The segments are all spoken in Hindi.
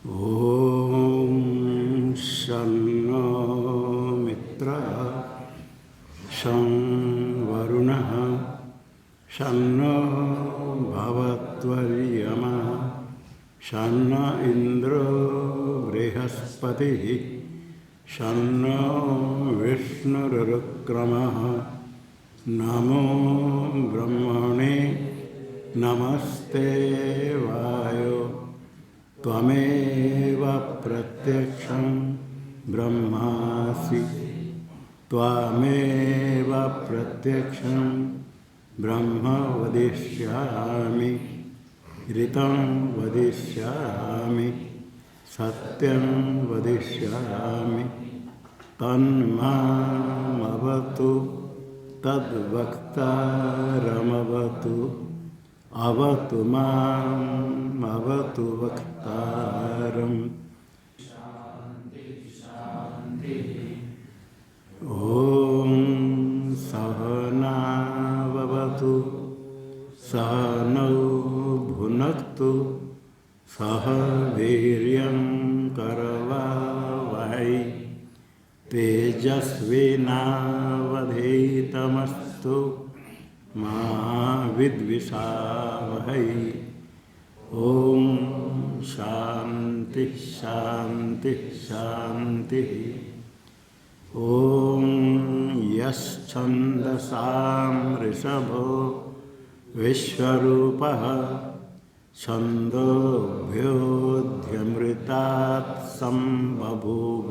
ॐ शन्नो मित्रः शं वरुणः शन्नो भवत्वर्यमः शन्नो इन्द्रो बृहस्पतिः शन्नो विष्णुरुक्रमः नमो ब्रह्मणे नमस्ते वायो त्वमेव प्रत्यक्षं ब्रह्मासि त्वमेव प्रत्यक्षं ब्रह्म वदिष्यामि ऋतं वदिष्यामि सत्यं वदिष्यामि तन्मामवतु तद्वक्तारमवतु अवतु माम् अवतु वक्तारम्। ॐ सहनाववतु सहनौ भुनक्तु सह वीर्यं करवावहै तेजस्विनावधीतमस्तु मा विद्विषावहै। ॐ शान्ति शान्ति शान्तिः। ॐ यश्छन्दसां ऋषभो विश्वरूपः छन्दोभ्योऽध्यमृतात् सम्बभूव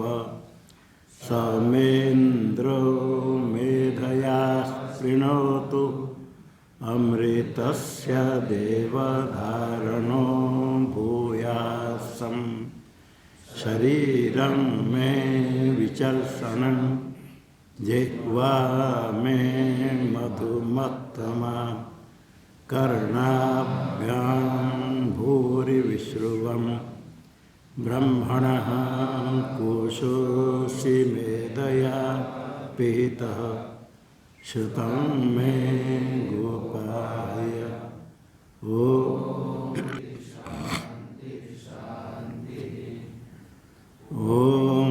समेन्द्रो मेधया शृणोतु अमृतस्य देवधारणो भूयासं शरीरं मे विचर्षणं जिह्वा मे मधुमत्तमा कर्णाभ्यां भूरिविश्रुवं ब्रह्मणः कोशोऽसि मेधया पीतः श्रुतं मे गोपाय। ॐ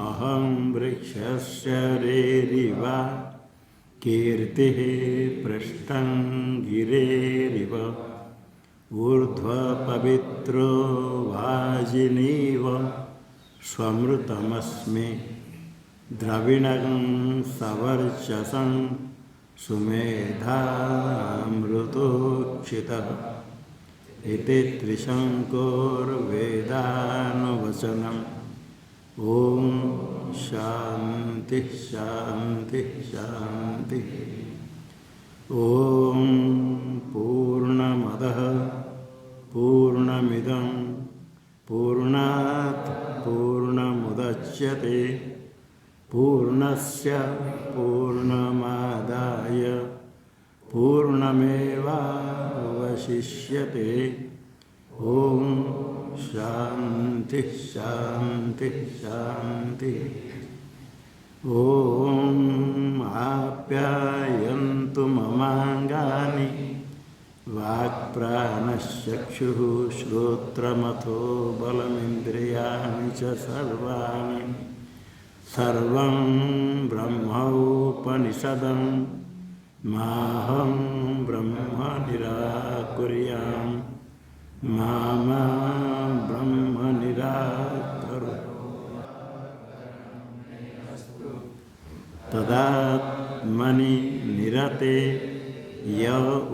अहं वृक्षस्य रेरिवा कीर्तिः पृष्ठं गिरेरिव ऊर्ध्वपवित्रो वाजिनीव स्वमृतमस्मि द्रविणं सवर्चसं सुमेधामृतोक्षितः इति त्रिशङ्कोर्वेदानुवचनम्। ॐ शान्ति शान्ति शान्ति। ॐ पूर्णमदः पूर्णमिदं पूर्णात् पूर्णमुदच्यते पूर्णस्य पूर्णमादाय पूर्णमेवावशिष्यते। ॐ शान्ति शान्ति शान्ति। ॐ आप्यायन्तु ममाङ्गानि वाक्प्राणश्चक्षुः श्रोत्रमथो बलमिन्द्रियाणि च सर्वाणि सर्वं ब्रह्मोपनिषदं माहं ब्रह्म निराकुर्यां मा ब्रह्म निराकरोतु। तदात्मनि निरते य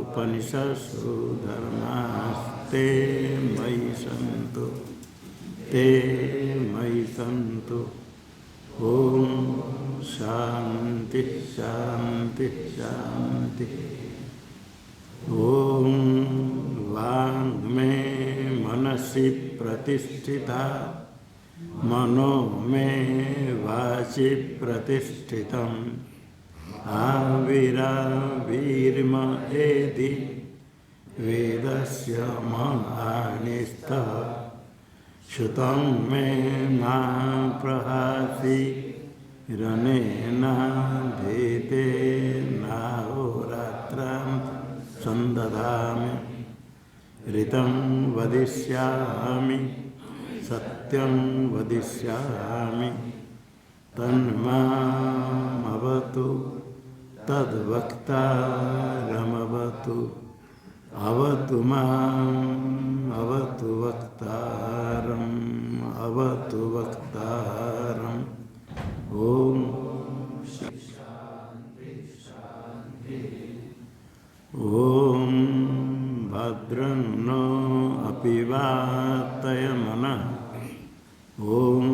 उपनिषत्सु धर्मास्ते मयि सन्तु ते मयि सन्तु। ॐ शान्ति शान्ति शान्ति। ॐ वाङ्मे मनसि प्रतिष्ठिता मनो मे वाचि प्रतिष्ठितम् आविराविर्महेति वेदस्य महानिस्थः श्रुतं मे मा प्रहासि रनेनाधीते नाहोरात्रां सन्दधामि ऋतं वदिष्यामि सत्यं वदिष्यामि तन्मामवतु तद्वक्तारमवतु अवतु माम् अवतु वक्तारम् अवतु वक्तारम्। ओम ओम भद्रं नो अपि वातयमनः। ओम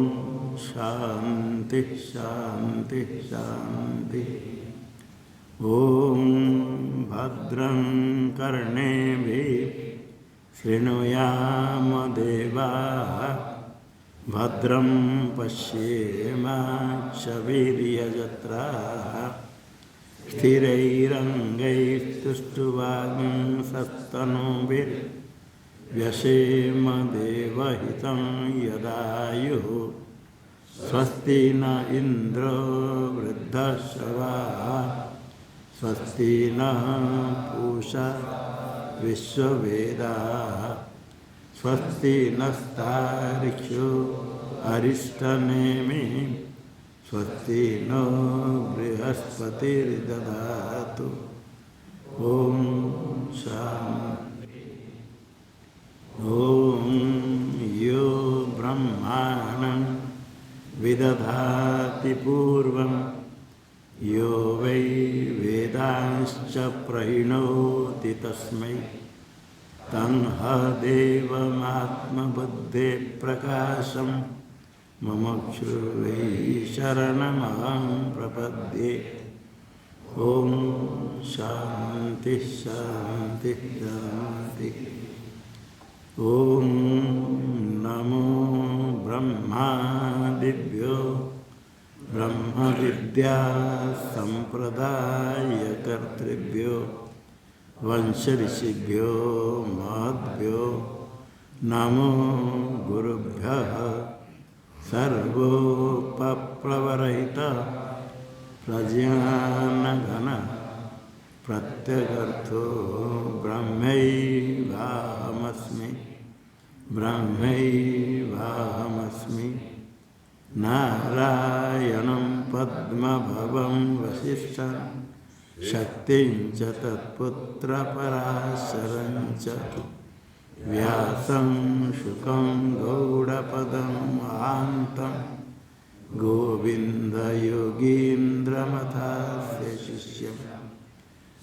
शांति शांति शांति। ओम भद्रं कर्णेभिः शृणुयाम देवाः भद्रं पश्येमाक्षवीर्यजत्राः स्थिरैरङ्गैस्तुष्टुवागुंसस्तनूभिर्व्यसेम देवहितं यदायुः। स्वस्ति न इन्द्रो वृद्धश्रवाः स्वस्ति नः पूषा विश्ववेदाः स्वस्ति नस्तार्क्ष्यो अरिष्टनेमिः स्वस्ति नो बृहस्पतिर्दधातु। ओम शान्ति। ओम यो ब्रह्माणं विदधाति पूर्वं यो वै वेदांश्च प्रहिणोति तस्मै तन्ह देवमात्मबुद्धेः प्रकाशं मुमुक्षुर्वै शरणमहं प्रपद्ये। ओम शांति शांति शांति। ओम नमो ब्रह्मादिभ्यो ब्रह्मविद्या संप्रदायकर्तृभ्यो वंशऋषिभ्यो महद्भ्यो नमो गुरुभ्यः। सर्वोपप्लवरहितः प्रज्ञानघन प्रत्यगर्थो ब्रह्मैवाहमस्मि ब्रह्मैवाहमस्मि। नारायणं पद्मभवं वसिष्ठं शक्तिं च तत्पुत्रपराशरं च व्यासं शुकं गौडपदं महान्तं गोविन्दयोगीन्द्रमथास्य शिष्यं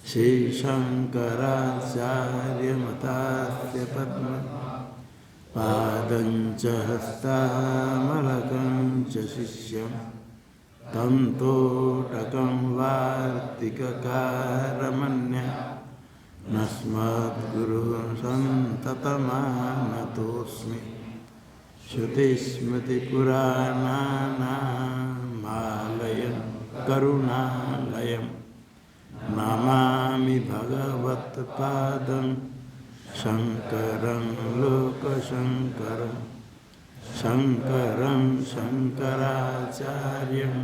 श्रीशङ्कराचार्यमथास्य पद्मपादं च हस्तामलकं च शिष्यं तं तोटकं वार्तिककारमन्यः नस्मद्गुरुं सन्ततमानतोऽस्मि। श्रुतिस्मृतिपुराणानामालयं करुणालयं नमामि भगवत्पादं शङ्करं लोकशङ्करं शङ्करं शङ्कराचार्यं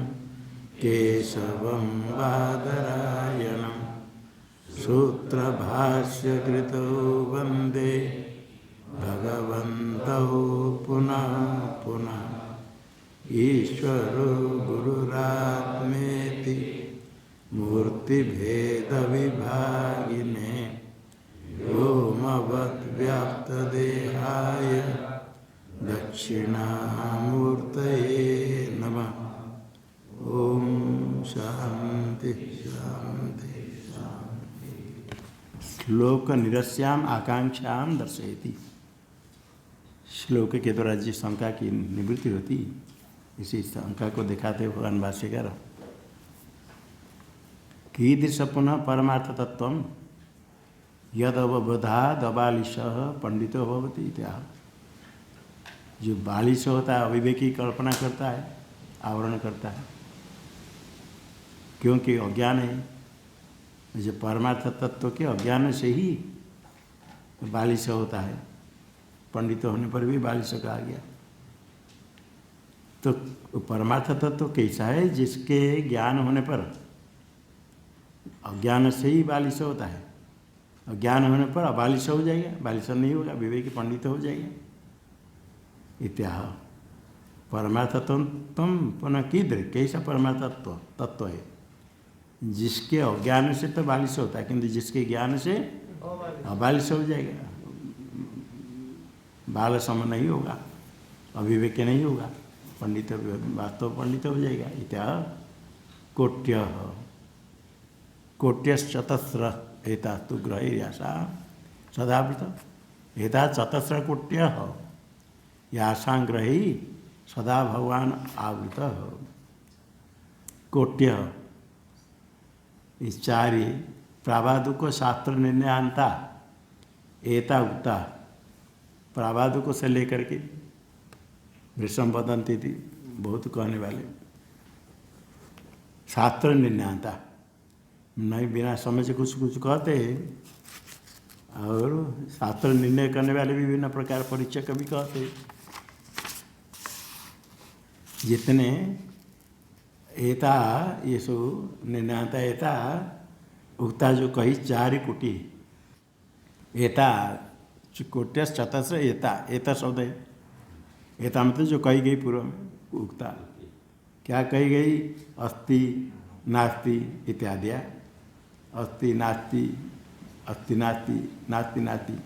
केशवं बादरायणं सूत्रभाष्यकृतो वन्दे भगवन्तौ पुनः पुनः। ईश्वरो गुरुरात्मेति मूर्तिभेदविभागिने व्योमवद्व्याप्तदेहाय दक्षिणामूर्तये नमः। ओम शांति शांति शांति। श्लोक निरस्याम आकांक्षाम दर्शयति। श्लोक के द्वारा जिस शंका की निवृत्ति होती इसी शंका को दिखाते भगवान भाष्यकार कीदृश पुनः परमार्थ तत्व यदवबोधाद अबालिश पंडितो भवति इत्याह। जो बालिश होता है अविवेकी कल्पना करता है आवरण करता है क्योंकि अज्ञान है। जो परमार्थ तत्व के अज्ञान से ही बालिश होता है। पंडित होने पर भी बालिश कहा गया। तो परमार्थ तत्व कैसा है जिसके ज्ञान होने पर अज्ञान से ही बालिश होता है। अज्ञान होने पर अबालिश हो जाएगा, बालिश नहीं होगा, विवेकी पंडित हो जाएगा। इत्याह। परमार्थत्व पुनः कीदृ कैसा परमार्थत्व तत्व है? जिसके अज्ञान से तो बालिश होता है, किंतु जिसके ज्ञान से अबालिश हो जाएगा, बाल सम नहीं होगा, अविवेक नहीं होगा, पंडित वास्तव पंडित हो जाएगा। इत्याह कोट्य कोट्यश्चतस्र एता तो ग्रहैर्यासा सदावृत एता चतस्र कोट्य यासा ग्रही सदा भगवान आवृत। कोट्य इस चारि प्रावादुक शास्त्र निर्णयांता एता उक्ता, प्रावादुक से लेकर के भीष्म वदंती थी, बहुत कहने वाले, शास्त्र निर्णयांता नहीं बिना समझ कुछ कुछ कहते हैं, और शास्त्र निर्णय करने वाले भी विभिन्न प्रकार परीक्षा कभी कहते हैं। जितने एता ये सो निर्णयांता एता उक्ता जो कही चारि कोटि, एता कोट्यस चतस्र एता, एता शब्द है, एता मतलब जो कही गई पूर्व में उक्ता, क्या कही गई? अस्ति नास्ति इत्यादि, अस्ति नास्ति, अस्ति नास्ति, नास्ति नास्ति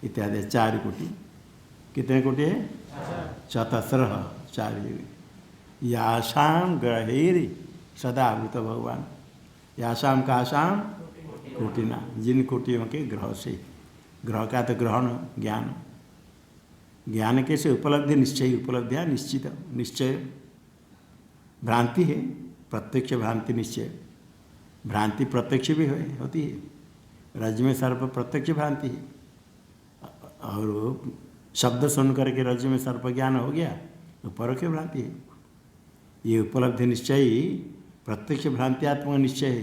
इत्यादि चारि कोटि। कितने कोटि है? चतस्र चारि। यासाम ग्रहेर सदा आवृत भगवान, यासाम का आसाम कोटिना, जिन कोटियों के ग्रह से, ग्रह का तो ग्रहण ज्ञान, ज्ञान कैसे? उपलब्धि निश्चय, उपलब्धियाँ निश्चित निश्चय, भ्रांति है प्रत्यक्ष भ्रांति निश्चय, भ्रांति प्रत्यक्ष भी होती है, रज में सर्प प्रत्यक्ष भ्रांति है, और शब्द सुन करके रज में सर्प ज्ञान हो गया तो परोक्ष भ्रांति है। ये उपलब्धि निश्चय प्रत्यक्ष भ्रांत्यात्मक निश्चय है।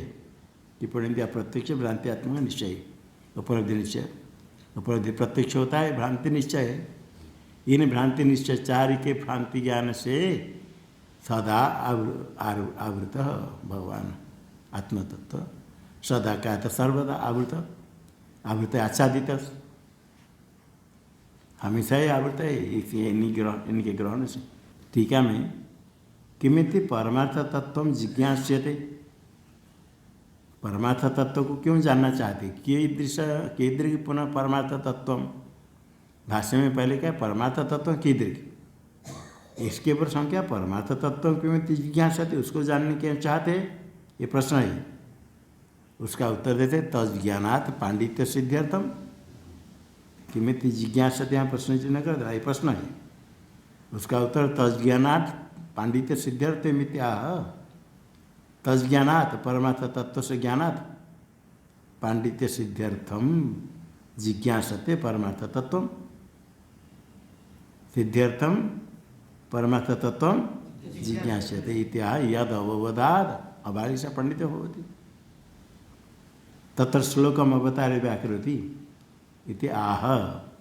टिप्पणी दिया प्रत्यक्ष भ्रांत्यात्मक निश्चय, उपलब्धि निश्चय, उपलब्धि प्रत्यक्ष होता है, भ्रांति निश्चय है। इन भ्रांति निश्चय चारि के भ्रांति ज्ञान से सदा आवृत भगवान आत्मतत्व, सदा का तो सर्वदा आवृत, आवृत आच्छादित, हमेशा ही आवृत है इनके ग्रहण से। टीका में किमिति परमार्थ तत्व जिज्ञास्यते, परमार्थ तत्व को क्यों जानना चाहते? कीदृश पुनः परमार्थ तत्व, भाष्य में पहले क्या परमार्थ तत्व कीदृश, इसके ऊपर संख्या परमार्थ तत्व किमिति जिज्ञास्यते, उसको जानने के चाहते, ये प्रश्न है। उसका उत्तर देते तज्ज्ञानात् पांडित्य सिद्ध्यर्थम, किमिति जिज्ञास्यते, यहाँ प्रश्न चिन्ह कर दे, ये प्रश्न है। उसका उत्तर तज्ज्ञानात् पांडित्य सिद्ध्यर्थ मित्याह, तज्ज्ञानात् परमार्थ तत्व से ज्ञानात् पांडित्य सिद्ध्यर्थम जिज्ञासते परमार्थ तत्व, सिद्ध्यर्थम परमार्थ तत्व जिज्ञास्यते इत्याह यद अववदाद अबालिशा पंडित होती तत्र श्लोकम अवतारे व्याकृति इति आह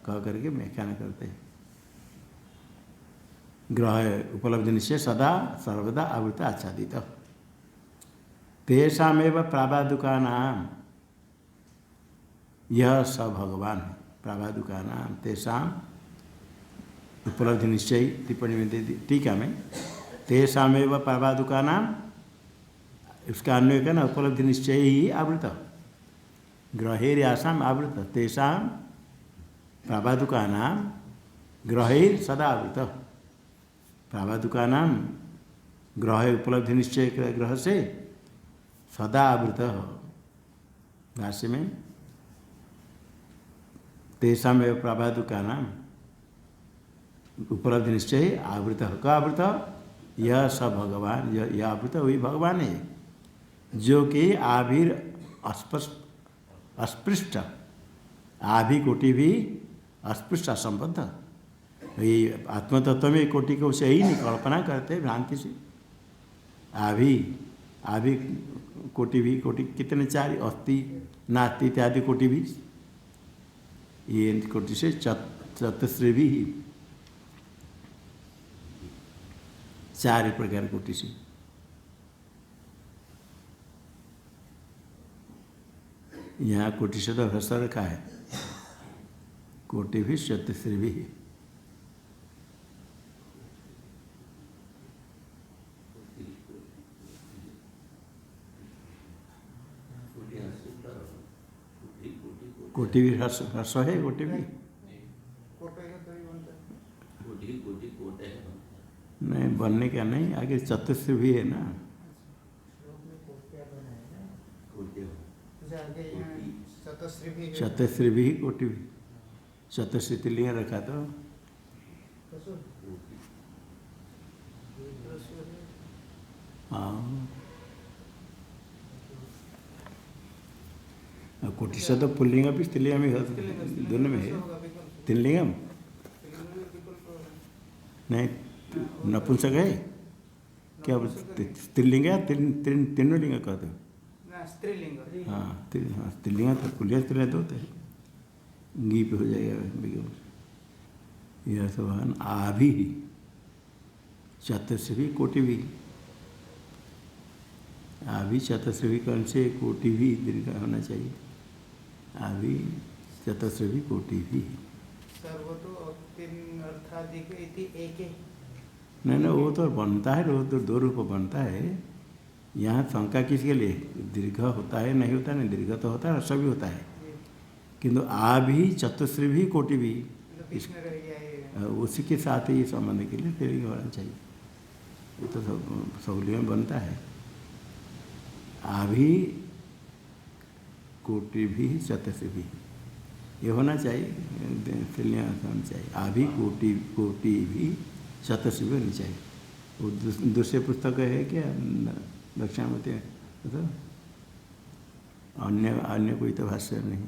कह करके व्याख्यान करते हैं। ग्रह उपलब्धि निश्चय सदा सर्वदा आवृत आच्छादित, तेषामेव प्रावादुकानाम यह स भगवान, प्रावादुकानाम तेषाम उपलब्धि निश्चय, टिप्पणी में दे दी टीका में, तेषामेव प्रावादुकानाम, इसका अन्वय करना उपलब्धि निश्चय ही आवृत, ग्रहेर आसाम आवृत, तेषाम प्रावादुकानाम ग्रहेर सदा आवृत, प्रावादुकानाम ग्रह उपलब्धि निश्चय ग्रह से सदा आवृत। भाष्य में तेषाम एवं प्रावादुकानाम उपलब्धि निश्चय आवृत, का आवृत? यह स भगवान, यह आवृत वही भगवान है, जो कि आभिर अस्पृष्ट, आभि कोटि भी अस्पृष्ट असंबद्ध, ये आत्मतत्व में कोटि को उसे ही नहीं कल्पना करते भ्रांति से। आभि कोटि भी, कोटि कितने चार, अस्ति नास्ति इत्यादि कोटि भी, ये कोटि से चतुश्री भी चार प्रकार कोटि से। यहाँ कोटि से तो ह्रस्व रखा है, कोटि भी चतुश्री भी। कोटि भी ह्रस्व है, कोटि भी नहीं, बनने का नहीं, आगे चतुश्री भी है ना। चतुश्री भी, कोटि भी, चतुश्री तिलिंग रखा तो हाँ। कोटि से तो पुल्लिंग भी स्त्रीलिंग भी दोनों में है। तिल्लिंगम नहीं, नपुंसक है क्या? स्त्रीलिंग है, तीनों लिंग कहते हो। हाँ, स्त्रीलिंग तो पुल्लिंग स्त्रीलिंग दो तो है, गी पे हो जाएगा। यह सब आभि चतुश्री कोटि भी, आभि चतुश्री कौन से, कोटि भी दीर्घ होना चाहिए। आभि चतुश्री कोटि भी नहीं, वो तो बनता है, वो तो दो रूप बनता है। यहाँ शंका किसके लिए, दीर्घ होता है नहीं होता, नहीं दीर्घ तो होता है, सभी होता है, किंतु आ भी चतुश्री भी कोटि भी उसी के साथ ही संबंध के लिए तेरी होना चाहिए। वो तो सौली में बनता है। आ भी कोटि भी चतुश्री भी ये होना चाहिए, होना चाहिए। आ भी कोटि भी चतुश्री भी होनी चाहिए। वो दूसरे पुस्तक है क्या दक्षिणामूर्ति में, तो अन्य कोई तो भाष्य नहीं।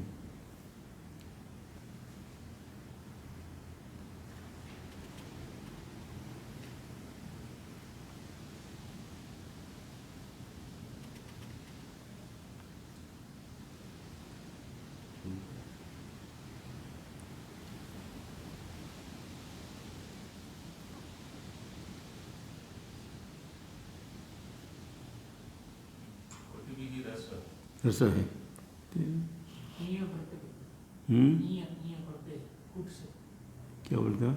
रसो है क्या बोलते हो?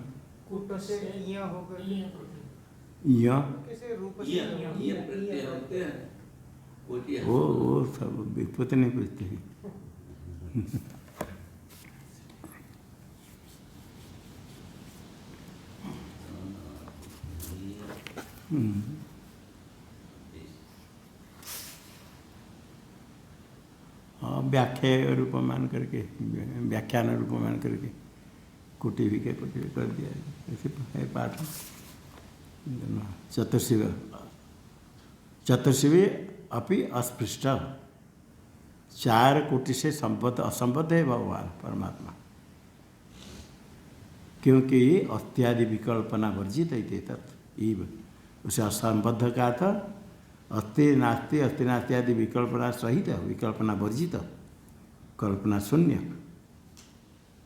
वो सब विपत्ति नहीं पूछते हैं। हाँ, व्याख्या रूप मान करके, व्याख्यान रूप मान करके कोटि भी कर दिया ऐसे है पाठ। चतुर्शिव अपि अस्पृष्ट, 4 कोटि से संबद्ध असंबद्ध है भगवान परमात्मा, क्योंकि अस्त्यादि विकल्पना वर्जित है तत् इव, उसे असंबद्ध का था अस्ति नास्ति आदि विकल्पना सहित, विकल्पना वर्जित, कल्पना शून्य।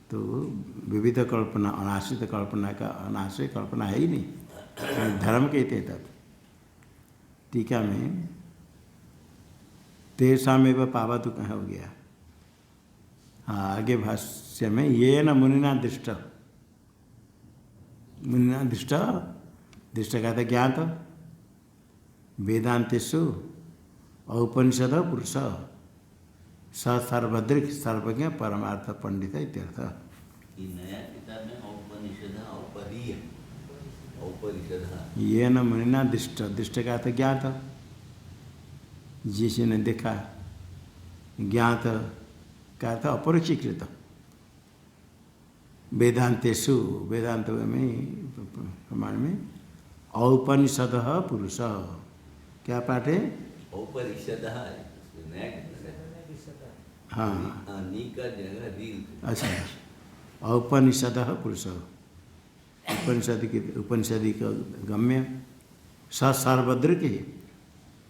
तो विविध कल्पना, अनाश्रित कल्पना का, अनाश्रित कल्पना है ही नहीं, धर्म कहते तत्। टीका में तेषामेव पावतु कहाँ हो गया। हाँ, आगे भाष्य में ये न मुनिना दृष्ट, मुनिना दृष्ट, दृष्ट का था ज्ञात, वेदांतेषु औपनिषद पुरुष स सर्वदृक् सर्वज्ञ परमार्थ पंडित इत्यर्थ। ये न मुनिना दृष्ट, दृष्ट का अर्थ ज्ञात, जिसने देखा, ज्ञात का अर्थ अपरिचीकृत। वेदांतेषु, वेदांत में प्रमाण में औपनिषद पुरुष, क्या पाठ है? औपनिषद। हाँ, अच्छा, औपनिषद पुरुष, उपनिषदि का गम्य, स सर्वदृक् है,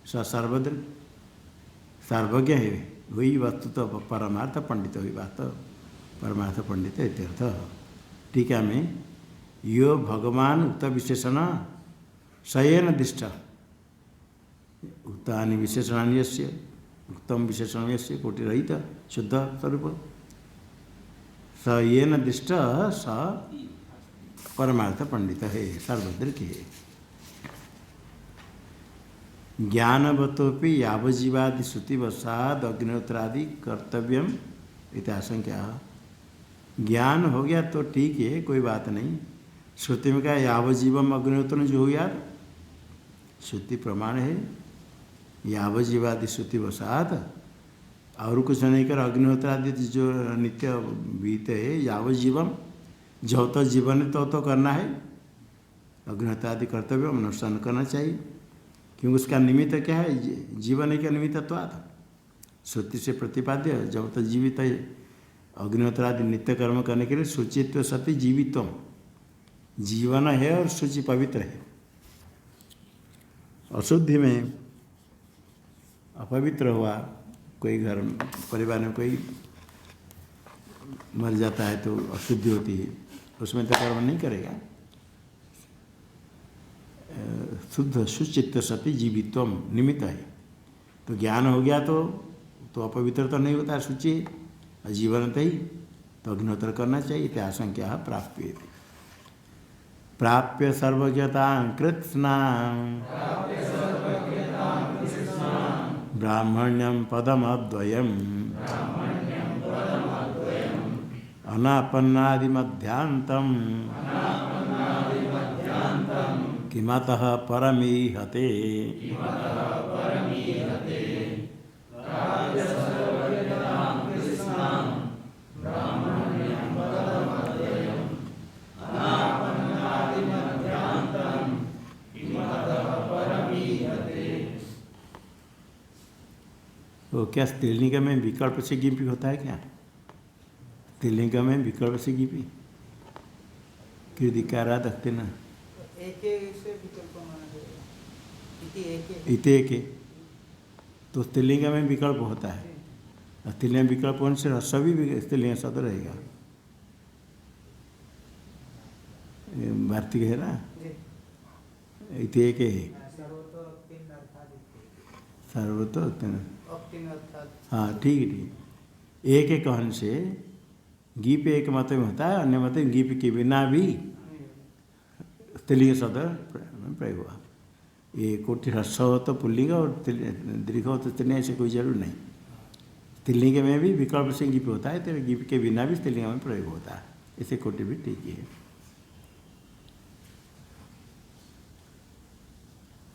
स सर्वदृक् सर्वज्ञ है, वही वस्तु तो परमार्थ पंडित, वही वास्तव परमार्थ पंडित इत्यर्थ। टीका में यो भगवान उक्त विशेषण सयेन दिष्ट, उक्तानि विशेषणानि यस्य, उत्तम विशेषण यस्य कोटि रहित शुद्ध स्वरूप, स येन दिष्ट स परमार्थ पंडित है, सर्वदृक् है। ज्ञानवतोपि यावजीवादि श्रुतिवशाद अग्निहोत्रादि कर्तव्यम इति आशंका। ज्ञान हो गया तो ठीक है, कोई बात नहीं। श्रुति में कहा यावजीवम अग्निहोत्रम जो हो याद, श्रुति प्रमाण है। यावजीवादि श्रुति वसात, और कुछ नहीं कर अग्निहोत्र आदि जो नित्य बीत है, यावजीवम जब तो जीवन है तो करना है। अग्निहोत्र आदि कर्तव्य अनुष्ठान करना चाहिए, क्योंकि उसका निमित्त क्या है, जीवन का निमित्तत्वात् श्रुति से प्रतिपाद्य। जब तक जीवित है अग्निहोत्र आदि नित्य कर्म करने के लिए शुचित्व सती जीवित्व, जीवन है और शुचि पवित्र है। अशुद्धि में अपवित्र हुआ, कोई घर परिवार में कोई मर जाता है तो अशुद्धि होती है, उसमें तो कर्म नहीं करेगा। शुद्ध शुचित्व सती जीवित्वम निमित्त है। तो ज्ञान हो गया तो अपवित्र तो नहीं होता, शुचि जीवन ही तो अग्निहोत्र करना चाहिए। इति आशंका प्राप्य प्राप्य सर्वज्ञता कृत्स्ना ब्राह्मण्यम पदमद्वयम् अनापन्नादिमध्यान्तम् किमतः परमीहते। तो क्या स्त्रीलिंग में विकल्प से गिपी होता है क्या? स्त्रीलिंग में विकल्प से गिपी कृदिकारा दखते ना इते के, तो स्त्रीलिंग में विकल्प होता है। स्त्रीलिंग विकल्प होने से सभी स्त्रीलिंग शब्द रहेगा। वार्तिक है ना, इते के सर्वतो हाँ ठीक है ठीक। एक एक कहन से गीप एक मत में होता है, अन्य मत में गीप के बिना भी स्त्रीलिंग शब्द प्रयोग हुआ। ये कोटि ह्रस्व हो तो पुल्लिंग और दीर्घ हो तो स्त्रीलिंग, ऐसे कोई जरूर नहीं। स्त्रीलिंग में भी विकल्प से गीप होता है, तो गीप के बिना भी स्त्रीलिंग में प्रयोग होता है। इसे कोटि भी ठीक है।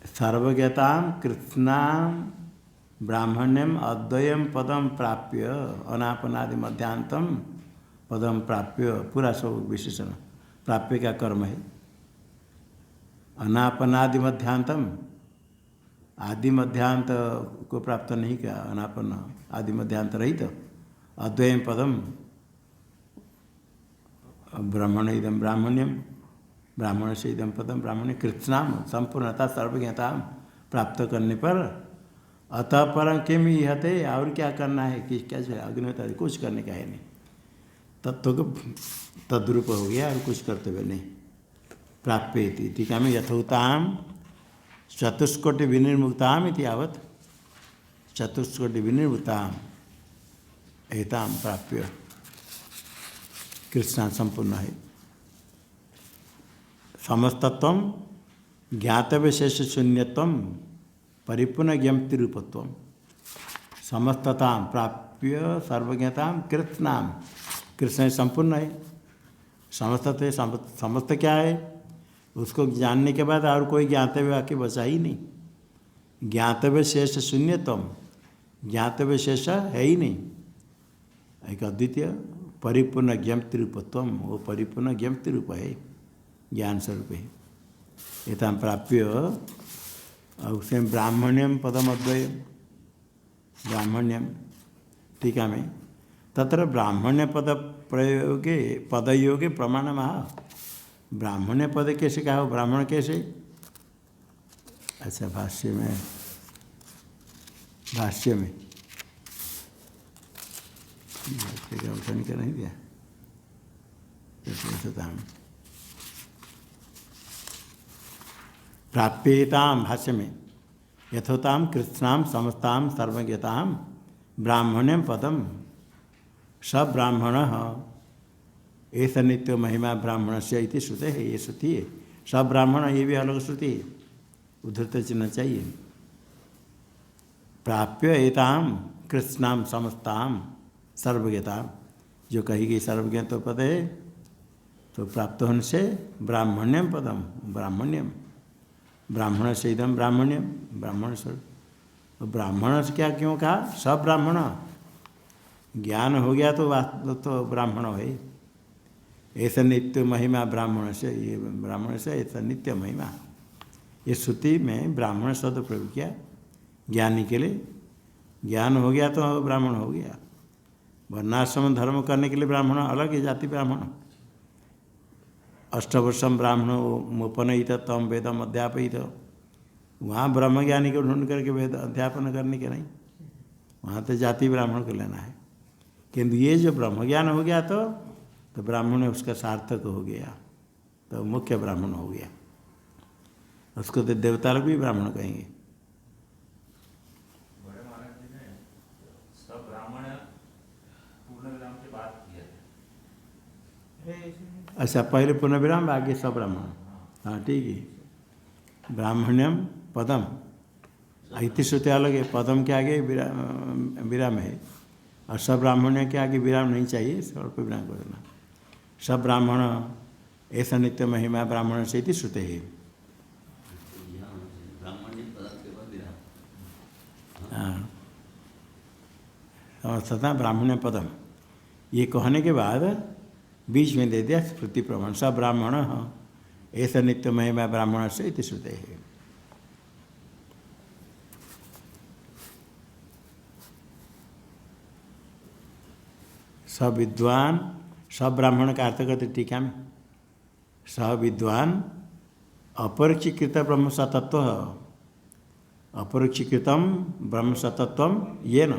सर्वज्ञताम कृत्स्नाम ब्राह्मण्यम अद्वयम पदम प्राप्य अनापनादि मध्यांतम पदम प्राप्य, पूरा सब विशेषण प्राप्य का कर्म है। अनापनादि मध्यांतम, आदि मध्यांत को प्राप्त नहीं किया, अनापन आदि मध्यांत रहित अद्वयम पदम ब्राह्मण इदम ब्राह्मण्यम, ब्राह्मण से इदम पदम ब्राह्मण्य कृत्स्नाम संपूर्णता सर्वज्ञता प्राप्त करने पर अतः परम किम इहते, और क्या करना है कि क्या अग्निहोत्र कुछ करने का है नहीं, तत्व तद्रूप हो गया और कुछ कर्तव्य नहीं। प्राप्य टीका में यथोताम चतुष्कोटि विनिर्मुक्ताम इति यावत्, चतुष्कोटि विनिर्मुक्ताम एताम प्राप्य कृष्णा संपूर्ण है। समस्तत्व ज्ञातव्य शेष शून्यत्व परिपूर्ण ज्ञप्ति रूपत्व, समस्तता प्राप्य सर्वज्ञता कृत्स्नाम, कृष्ण संपूर्ण है। समस्त है, समस्त क्या है, उसको जानने के बाद और कोई ज्ञातव्य आके बचा ही नहीं। ज्ञातव्य शेष शून्यतम, ज्ञातव्य शेष है ही नहीं। एक अद्वितीय परिपूर्ण ज्ञप्ति रूपत्व, वो परिपूर्ण ज्ञप्ति रूप है, ज्ञान स्वरूप है। एतां प्राप्य और उसे ब्राह्मण्यम पदम अद्वय, ब्राह्मण्यम टीका में तत्र ब्राह्मण्य पद प्रयोगे पदयोगे प्रमाण महा, ब्राह्मण्य पद कैसे कहा हो, ब्राह्मण कैसे? अच्छा भाष्य में, भाष्य में उठन का नहीं दिया प्राप्येताम, भाष्य में यथोताम कृत्स्नाम समस्ताम सर्वज्ञताम ब्राह्मण्यम पदम स ब्राह्मण ऐसा नित्य महिमा ब्राह्मण से इति श्रुते है, ये श्रुति है। सब ब्राह्मण, ये भी अलग श्रुति है, उद्धृत चिन्ह चाहिए। प्राप्य एताम कृत्स्नाम समस्ताम सर्वज्ञता, जो कही गई सर्वज्ञ तो पद है, तो प्राप्त होने से ब्राह्मण्यम पदम, ब्राह्मण्यम, ब्राह्मण से इदम ब्राह्मण्यम, ब्राह्मण स्वरूप। तो ब्राह्मण से क्या क्यों कहा? सब ब्राह्मण, ज्ञान हो गया तो वास्तव तो ब्राह्मण है। ऐसा नित्य महिमा ब्राह्मण से, ये ब्राह्मण से ऐसा नित्य महिमा, ये श्रुति में ब्राह्मण शब्द प्रयोग किया ज्ञानी के लिए। ज्ञान हो गया तो ब्राह्मण हो गया। वर्णाश्रम धर्म करने के लिए ब्राह्मण अलग है, जाति ब्राह्मण। अष्टवर्षम ब्राह्मण मुपनयित तम वेदम अध्यापयित, वहाँ ब्रह्म ज्ञानी को ढूंढ करके वेद अध्यापन करने के नहीं, वहाँ तो जाति ब्राह्मण को लेना है। किंतु ये जो ब्रह्म ज्ञान हो गया तो ब्राह्मण उसका सार्थक हो गया, तो मुख्य ब्राह्मण हो गया। उसको तो देवता लोग भी ब्राह्मण कहेंगे। बड़े महाराज जी ने सब ब्राह्मण पूर्ण विराम के बाद किया था। अच्छा, पहले पूर्ण विराम आगे सब ब्राह्मण। हाँ ठीक है। ब्राह्मण्यम पदम, इति श्रुति अलग है, पदम के आगे विराम है, और सब ब्राह्मण्य के आगे विराम नहीं चाहिए, स्वल्प विराम कर देना। सब ब्राह्मण ऐसा नित्य महिमा ब्राह्मण से इति श्रुते है। हाँ, समझता ब्राह्मण्य पदम, ये कहने के बाद बीच में दे दिया स्मृति प्रमाण, सब ब्राह्मण ऐसा नित्य महिमा ब्राह्मण से इति श्रुते है। सब विद्वान, सब ब्राह्मण का अर्थ करते टीका में, सब विद्वान अपरिक्षीकृत ब्रह्म सतत्व, अपरिक्षीकृतम ब्रह्म सतत्वम ये न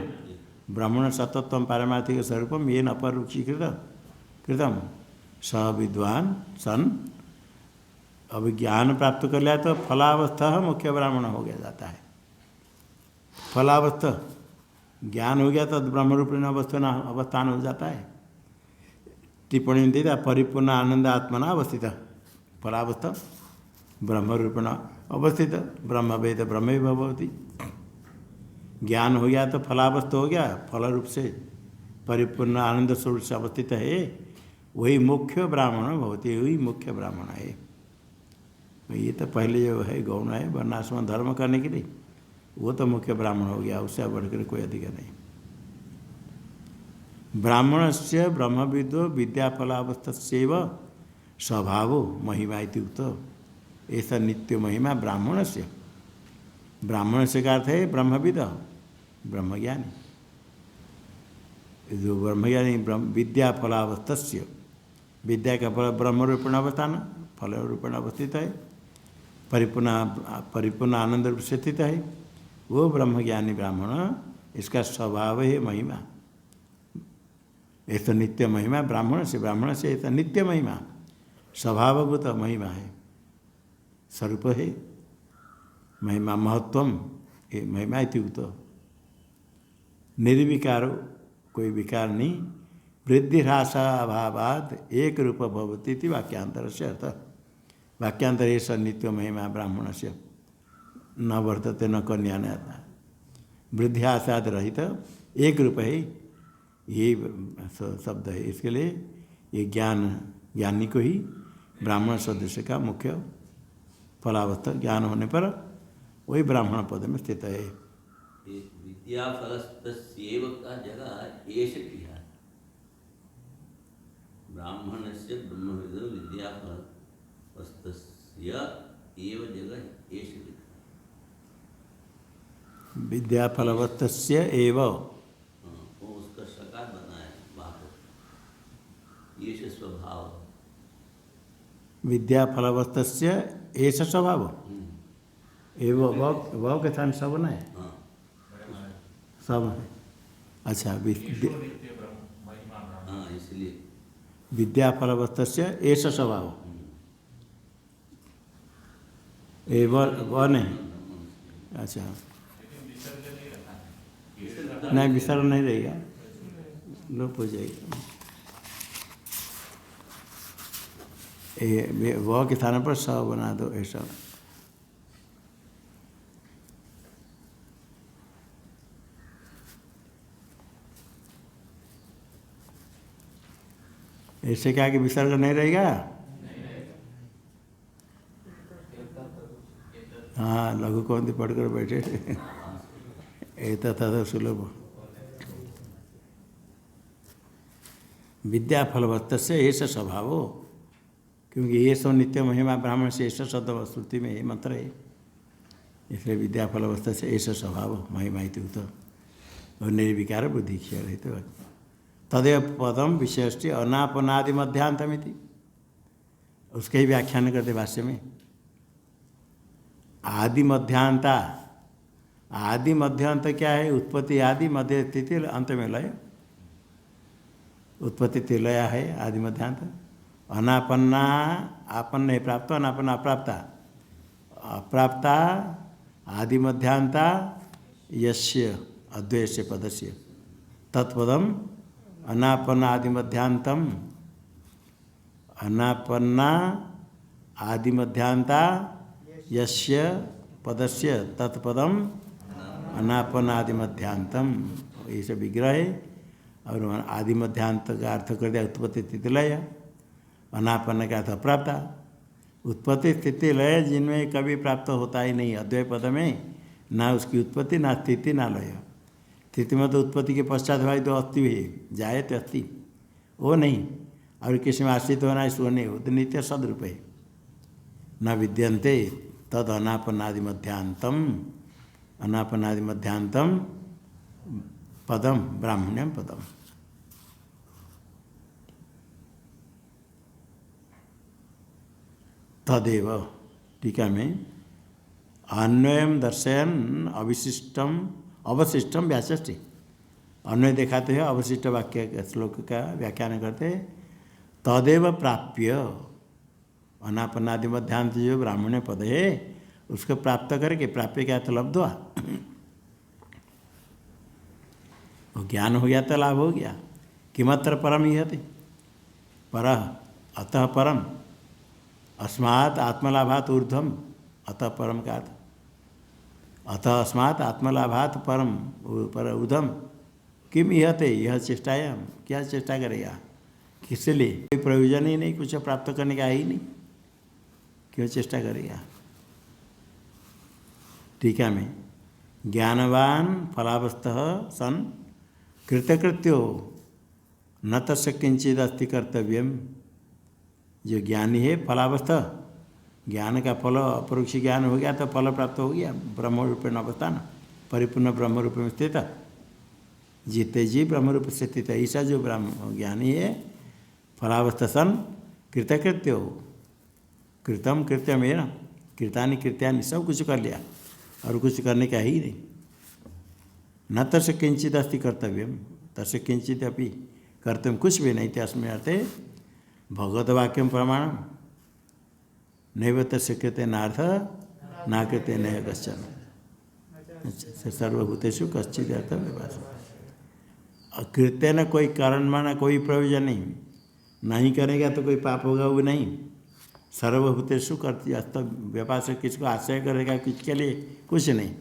ब्राह्मण सतत्वम पारमार्थिक स्वरूपम ये न अपरिक्षीकृत कृतम, स विद्वान सन। अब ज्ञान प्राप्त कर लिया तो फलावस्था मुख्य ब्राह्मण हो गया जाता है। फलावस्था ज्ञान हो गया तो ब्रह्म रूपेण अवस्थान हो जाता है। टिप्पणी में देता परिपूर्ण आनंद आत्मना अवस्थित, फलावस्था ब्रह्म रूपेण अवस्थित, ब्रह्म वेद ब्रह्म भवति। ज्ञान हो गया तो फलावस्था हो गया, फल रूप से परिपूर्ण आनंद स्वरूप से अवस्थित है, वही मुख्य ब्राह्मण भवति, वही मुख्य ब्राह्मण है। ये तो पहले जो है गौण है वर्णाश्रम धर्म करने के लिए, वो तो मुख्य ब्राह्मण हो गया, उससे बढ़कर कोई अधिक नहीं। ब्राह्मण से ब्रह्मविदो विद्याफलावस्थेव स्वभावो महिमा इत्युक्त, ऐसा नित्य महिमा ब्राह्मण से। ब्राह्मण से का अर्थ है ब्रह्मविद, ब्रह्मज्ञानी। जो ब्रह्मज्ञानी विद्या फलावस्थस्य, विद्या का फल ब्रह्म रूपेण अवस्थान, फल रूपेण अवस्थित है, परिपूर्ण आनंद रूप से स्थित है, वो ब्रह्मज्ञानी ब्राह्मण, इसका स्वभाव है महिमा। ऐसा नित्य महिमा ब्राह्मण से ऐसा नित्य महिमा स्वभावभूत महिमा है, स्वरूप है महिमा, महत्वम ये महिमा इत्युक्त। निर्विकारो, कोई विकार नहीं, वृद्धि ह्रासाभावाद एक रूप भवति इति वाक्यांतर से अर्थ। वाक्यांतर ऐसा नित्य महिमा ब्राह्मण से न वर्तते न कन्या न आता, वृद्धि ह्रासाद रहित एक रूप है, ये शब्द है। इसके लिए ये ज्ञानी को ही ब्राह्मण सदस्य का मुख्य फलावस्था ज्ञान होने पर वही ब्राह्मण पद में स्थित है। विद्या फलस्तस्यैव का जगह एष किया, ब्राह्मण से ब्रह्मविदो विद्या फलस्तस्य एव जगह एष लिखा, विद्या फलवस्तस्य एव, वो उसका सकार बनाया बाप, ये स्वभाव विद्या फलवस्तस्य ऐसा स्वभाव एव, वह के स्थान सब न है, सब है। अच्छा, इसलिए विद्या फलवस्तस्य ऐसा स्वभाव वह नहीं। अच्छा, नहीं विसर्ग नहीं रहेगा, लोप हो जाएगा। वह के स्थान पर स बना दो ऐसा। ऐसे क्या कि विसर्ग नहीं रहेगा? हाँ, लघु कौंती पढ़कर बैठे थे। ऐसा था सुलभ विद्या फलवत्त से ऐसा स्वभाव हो, क्योंकि ये सब नित्य महिमा ब्राह्मण से ऐसा शब्द श्रुति में मंत्र है, इसलिए विद्या फलवस्था से ऐसा स्वभाव महिमा इत्युक्त और निर्विकार बुद्धि क्षय रहित तदेव पदम विशेष्टि अनापनादि मध्यांतमिति, उसके ही व्याख्यान करते भाष्य में। आदि मध्यांता, आदि मध्यांत क्या है? उत्पत्ति आदि, मध्य स्थिति, अंत में लय। उत्पत्ति तिलय है आदि मध्यांत। अनापन्ना आपन्न नहीं प्राप्त, अनापन्ना अप्राप्ता, अप्राप्ता आदि मध्यांता यस्य अद्वैस्य पदस्य तत्पदम अनापन्ना आदि मध्यांतम, अनापन्ना आदि मध्यांता यस्य पदस्य तत्पदम अनापन्ना आदि मध्यांतम, ये सब विग्रह है। और आदि मध्यांत का अर्थ कर दिया उत्पत्ति स्थिति लय, अनापन्न का अर्थ अप्राप्ता। उत्पत्ति स्थिति लय जिनमें कभी प्राप्त होता ही नहीं, अद्वै पद में ना उसकी उत्पत्ति ना स्थिति ना लय। स्थिति में तो उत्पत्ति के पश्चात भाई तो अस्थि है, जाए तो अस्थि, वो नहीं। और किसी में आश्रित होना है सो नहीं, वो तो नित्य सदरूप है। न विद्यन्ते तद अनापन्नादि मध्यांतम, अनापन्नादि मध्यांतम पदम ब्राह्मण्यम पदम। तदेव टीका में अन्वयम दर्शयन अविशिष्टम अवशिष्टम व्याचष्टि, अन्वय दिखाते हैं अवशिष्ट वाक्य श्लोक का व्याख्यान करते। तदेव प्राप्य, अनापन्नादि मध्यांत जो ब्राह्मण्य पद है उसको प्राप्त करके, प्राप्य क्या तो लब्ध्वा, ज्ञान हो गया तो लाभ हो गया। किमत्र परम इहते, पर अतः परम, अस्मात् आत्मलाभात ऊर्ध्वम, अतः परम का अर्थ, अतः अस्मात् आत्मलाभात परम पर ऊर्ध्वम। किम इहते, यह चेष्टायाम, क्या चेष्टा करेगा, किस लिए? कोई प्रयोजन ही नहीं, कुछ प्राप्त करने का ही नहीं, क्यों चेष्टा करेगा? टीका में ज्ञानवान फलावस्थः सन कृतकृत्यो न तस्य किंचिद अस्ति कर्तव्यम। जो ज्ञानी है फलावस्था, ज्ञान का फल अपरोक्ष ज्ञान हो गया तो फल प्राप्त हो गया, ब्रह्म रूप में अवस्थान, परिपूर्ण ब्रह्म रूप में स्थित, जीते जी ब्रह्म रूप से स्थित। ऐसा जो ब्रह्म ज्ञानी है फलावस्था सन कृतकृत्यो, कृतम कृत्यम है ना, कृतानि कृत्यानि, सब कुछ कर लिया और कुछ करने का ही नहीं। न तस्य किंचित अस्ति कर्तव्यम, तस्य किंचित अपि कर्तव्यम, कुछ भी नहीं थे अस्मिन् अर्थे भगवत वाक्यम प्रमाणम नैव तस्य कृते नार्थ ना कृते नय कश्चन सर्वभूतेषु कश्चित् अर्थ व्यवहार। कृत्य न कोई कारण माना, कोई प्रयोजन नहीं करेगा तो कोई पाप होगा वो नहीं। सर्वभूतेषु कर्तव्य अस्त व्यापार से किसको आश्रय करेगा, किसके लिए, कुछ नहीं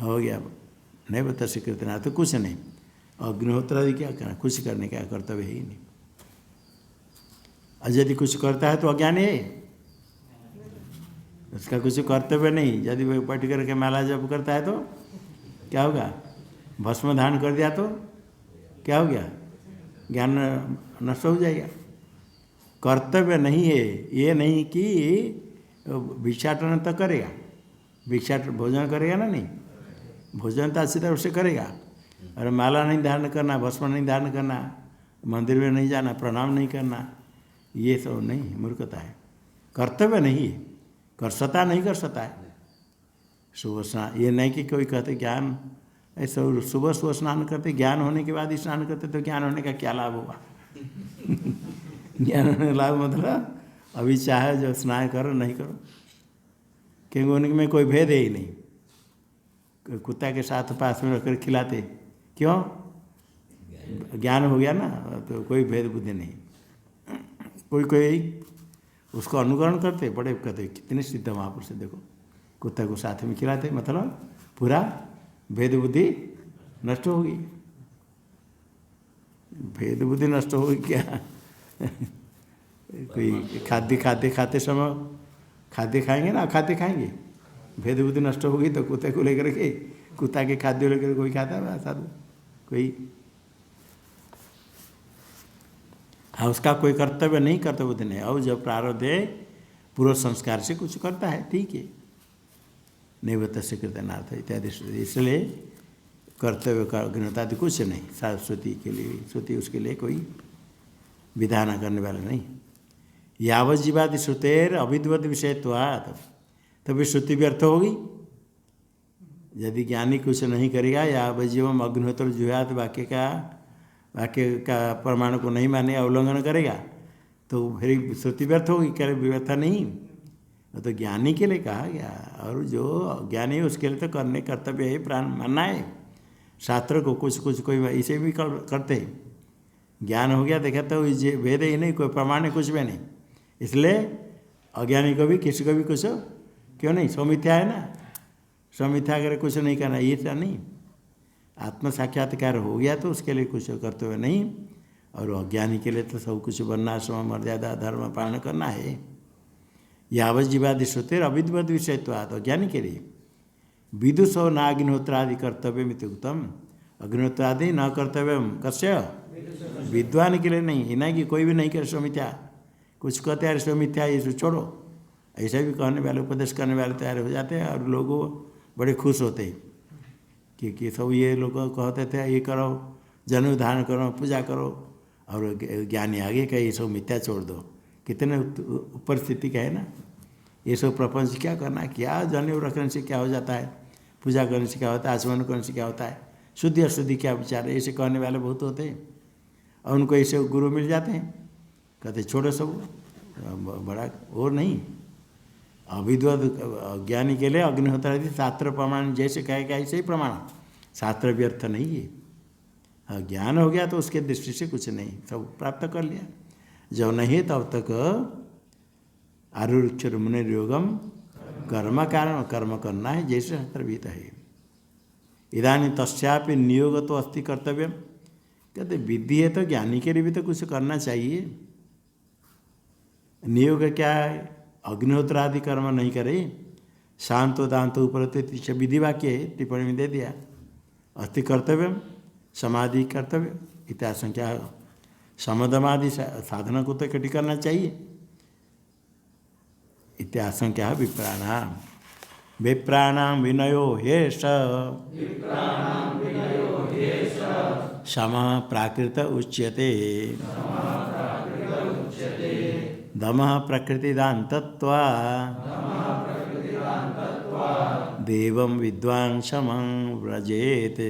हो गया। नहीं बता स्वीकृति ना तो कुछ नहीं। अग्निहोत्र आदि क्या करना, कुछ करने का कर्तव्य ही नहीं। और यदि कुछ करता है तो अज्ञानी है, उसका कुछ कर्तव्य नहीं। यदि वो बैठ करके माला जप करता है तो क्या होगा, भस्म धारण कर दिया तो क्या हो गया, ज्ञान नष्ट हो जाएगा। कर्तव्य नहीं है, ये नहीं कि भिक्षाटन तो करेगा, भिक्षाटन भोजन करेगा ना, नहीं भोजन तो अच्छी तरह से करेगा, और माला नहीं धारण करना, भस्म नहीं धारण करना, मंदिर में नहीं जाना, प्रणाम नहीं करना, ये सब नहीं, मूर्खता है। कर्तव्य नहीं है, कर सकता नहीं कर सकता है। सुबह स्नान, ये नहीं कि कोई कहते ज्ञान ऐसा सुबह सुबह स्नान करते, ज्ञान होने के बाद ही स्नान करते तो ज्ञान होने का क्या लाभ होगा? ज्ञान होने का लाभ मतलब अभी चाहे जो स्नान करो नहीं करो, क्योंकि उनमें कोई भेद है ही नहीं। कुत्ता के साथ पास में रखकर खिलाते, क्यों? ज्ञान हो गया ना, तो कोई भेद बुद्धि नहीं। कोई उसको अनुकरण करते, बड़े कहते कितने सिद्ध महापुरुष से देखो, कुत्ता को साथ में खिलाते, मतलब पूरा भेद बुद्धि नष्ट होगी। भेद बुद्धि नष्ट होगी क्या? कोई खाद्य खाते खाते समय खाद्य खाएंगे ना अखाद्य खाएंगे, भेद बुद्धि नष्ट होगी तो कुत्ते को लेकर के कुत्ता के खाद्य लेकर कोई खाता है साधु कोई। हाँ उसका कोई कर्तव्य नहीं, कर्तव्य नहीं। और जब प्रारब्ध है पूर्व संस्कार से कुछ करता है ठीक है, नैवत से कृतनार्थ इत्यादि, इसलिए कर्तव्य का अग्नितादि कुछ नहीं। सरस्वती के लिए श्रुति उसके लिए कोई विधान करने वाला नहीं। यावत जीवादि श्रुतेर अविद्वत विषयत्वात्, तभी श्रुति व्यर्थ होगी। यदि ज्ञानी कुछ नहीं करेगा, यावत जीवम अग्निहोत्र जुहात वाक्य का प्रमाण को नहीं माने, अवलंघन करेगा तो फिर श्रुति व्यर्थ होगी, क्या व्यर्थ नहीं। तो ज्ञानी के लिए कहा गया, और जो ज्ञानी है उसके लिए तो करने कर्तव्य है, प्राण मानना है। शास्त्र को कुछ कुछ कोई इसे भी करते हैं। ज्ञान हो गया देखा तो ये वेद ही नहीं, कोई प्रमाण है कुछ भी नहीं, इसलिए अज्ञानी को भी किसी को भी कुछ क्यों नहीं, सौमिथ्या है ना, सौमिथ्या अगर कुछ नहीं करना ये तो नहीं। आत्म साक्षात्कार हो गया तो उसके लिए कुछ कर्तव्य नहीं, और अज्ञानी के लिए तो सब कुछ वर्णाश्रम मर्यादा धर्म पालन करना है। यावत जीवादि श्रुतिर अविद्वत विषयत्वात्, अज्ञानी के लिए विदुषो न अग्निहोत्रादि कर्तव्य उत्तम, अग्निहोत्रादि न कर्तव्य कस्य, विद्वान के लिए नहीं, ना कि कोई भी नहीं करे सौमिथ्या, कुछ कहते हैं सौमिथ्या ये छोड़ो, ऐसा भी कहने वाले उपदेश करने वाले तैयार हो जाते हैं, और लोग बड़े खुश होते हैं कि सब ये लोग कहते थे ये करो, जनेऊ धारण करो, पूजा करो, और ज्ञानी आगे का ये सब मिथ्या छोड़ दो। कितने ऊपर स्थिति का है ना, ये सब प्रपंच क्या करना है, क्या जनेऊ रखने से क्या हो जाता है, पूजा करने से क्या होता है, आचमन करने से क्या होता है, शुद्धि अशुद्धि क्या विचार है, ऐसे कहने वाले बहुत होते हैं। और उनको ऐसे गुरु मिल जाते हैं, कहते छोड़ो सब, बड़ा और नहीं। अविद्वत ज्ञानी के लिए अग्निहोत्र आदि शास्त्र प्रमाण जैसे कहेगा ऐसे ही प्रमाण, शास्त्र व्यर्थ नहीं है। ज्ञान हो गया तो उसके दृष्टि से कुछ नहीं, सब प्राप्त कर लिया। जब नहीं तब तक आरुक्षर मुनि योगम कर्म कारण, कर्म करना है जैसे शास्त्र विहित है। इदानीं तस्यापि नियोग तो अस्ति कर्तव्य, कहते विधि है तो ज्ञानी के लिए भी तो कुछ करना चाहिए। नियोग क्या है, अग्निहोत्र आदि कर्म नहीं करे, शांतो दांतो उपरते विधि वाक्य है, टिप्पणी में दे दिया। अस्ति कर्तव्य समाधि कर्तव्य इत्याशंख्या, समदमादि साधना को तो इकट्ठी करना चाहिए। इत्याशंख्या विप्राणाम, विप्राणाम विनयो ह्येष क्षमा प्राकृत उच्यते, दमः प्रकृतिदान्तत्वा देवं विद्वान् क्षमं व्रजेत्।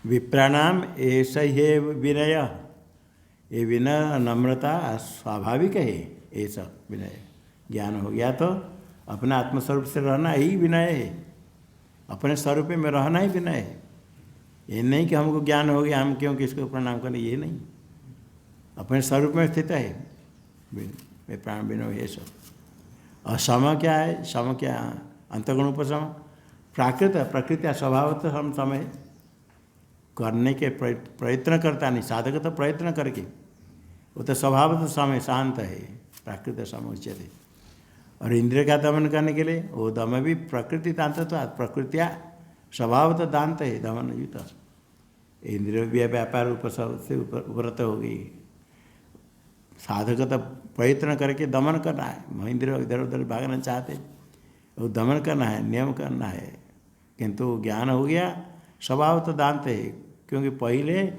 विप्राणाम ऐसा ही विनय, ये विनय नम्रता स्वाभाविक है, ऐसा विनय। ज्ञान हो गया तो अपने आत्मस्वरूप से रहना ही विनय है, अपने स्वरूप में रहना ही विनय है। ये नहीं कि हमको ज्ञान हो गया हम क्यों किसको प्रणाम करें, ये नहीं, अपने स्वरूप में स्थित है विप्राण विनय ये सब। और सम क्या है, सम क्या अंतगुण उपसम, प्राकृत प्रकृति स्वभावतः हम समय करने के प्रयत्न करता नहीं, साधक तो प्रयत्न करके, वो तो स्वभावतः समय शांत है, प्राकृत सम उच्यते। और इंद्रिय का दमन करने के लिए वो दम भी प्रकृति दांत, तो प्रकृतिया स्वभावतः दांत है, दमन युत। इंद्रिय व्यापार उपसव से उपरत हो गई, साधक तो प्रयत्न करके दमन करना है। इंद्रिय इधर उधर भागना चाहते, वो दमन करना है, नियम करना है। किंतु ज्ञान हो गया स्वभाव तो दांत है, क्योंकि पहले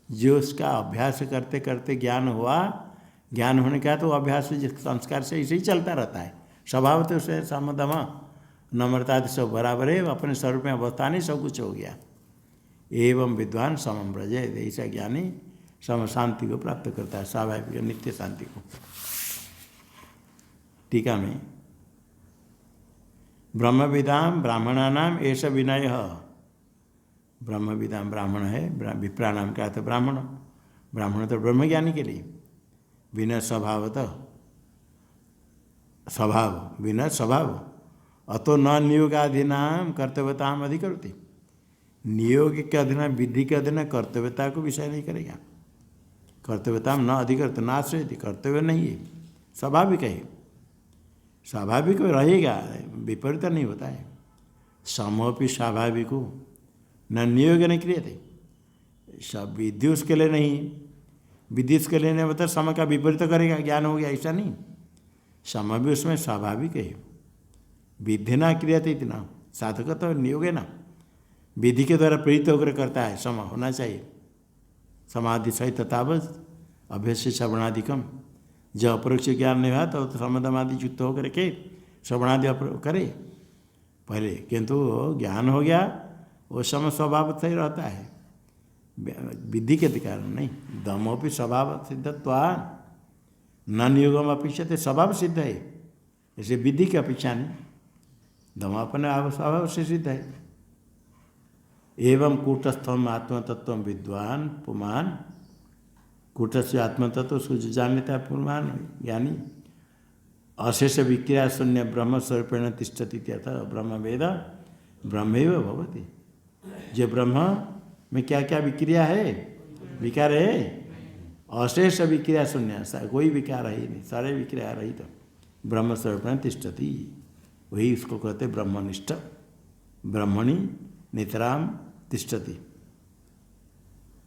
जो उसका अभ्यास करते करते ज्ञान हुआ, ज्ञान होने का तो अभ्यास जिस संस्कार से इसे ही चलता रहता है। स्वभाव तो उसे समदम नम्रता आदि सब बराबर है, अपने स्वरूप में अवस्था नहीं, सब कुछ हो गया। एवं विद्वान समम व्रजे, ऐसा ज्ञानी सम शांति को प्राप्त करता है, स्वाभाविक नित्य शांति को। टीका में ब्रह्मविदाम ब्राह्मणानाम ऐसा विनय, ब्रह्मविदाम ब्राह्मण है, विप्राणाम का अर्थ ब्राह्मण, ब्राह्मण तो ब्रह्मज्ञानी के लिए। विनय स्वभावतः, स्वभाव विनय स्वभाव, अतो न नियोगाधीनाम कर्तव्यताम अधिकरोति। नियोग के अधीन, विधि के अधीन कर्तव्यता को विषय नहीं करेगा। कर्तव्यताम न अधिकृत नाश्रयति, कर्तव्य नहीं है, स्वाभाविक है, स्वाभाविक रहेगा, विपरीत नहीं होता है। समोपि स्वाभाविक न नियोग नहीं क्रियते, सब विधि उसके लिए नहीं, विधि उसके लिए नहीं होता समय का विपरीत करेगा, ज्ञान हो गया ऐसा नहीं। समय भी उसमें स्वाभाविक है, विधि ना क्रियते इतना, साधक तो नियोग है ना, विधि के द्वारा प्रेरित होकर करता है, समय होना चाहिए। समाधि सहित तावत अभ्यस्य श्रवणाधिकम, जब अपरोक्ष ज्ञान नहीं हुआ तो समदमादि युक्त होकर के श्रवणादि करे पहले, किंतु ज्ञान हो गया वो समय स्वभाव से ही रहता है, विधि के कारण नहीं। दमोपि स्वभाव सिद्धत्वा न नियोगम अपेक्षित, स्वभाव सिद्ध है, ऐसे विधि की अपेक्षा नहीं, दम अपने स्वभाव से सिद्ध है। एवं कूटस्थम आत्मतत्व विद्वान पुमान, कूटस्थ आत्मतत्व उसको जो जान लेता है पुमान ज्ञानी, अशेष विक्रिया शून्य ब्रह्म स्वरूपेण तिष्ठति अतः ब्रह्म वेद ब्रह्मैव भवति। जो ब्रह्म में क्या क्या विक्रिया है, विकार है, अशेष विक्रिया शून्य, कोई विकार है ही नहीं, सारे विक्रिया रही तो ब्रह्म स्वरूपेण तिष्ठति, वही उसको कहते ब्रह्मनिष्ठ। ब्रह्मणि नितराम तिष्ठति,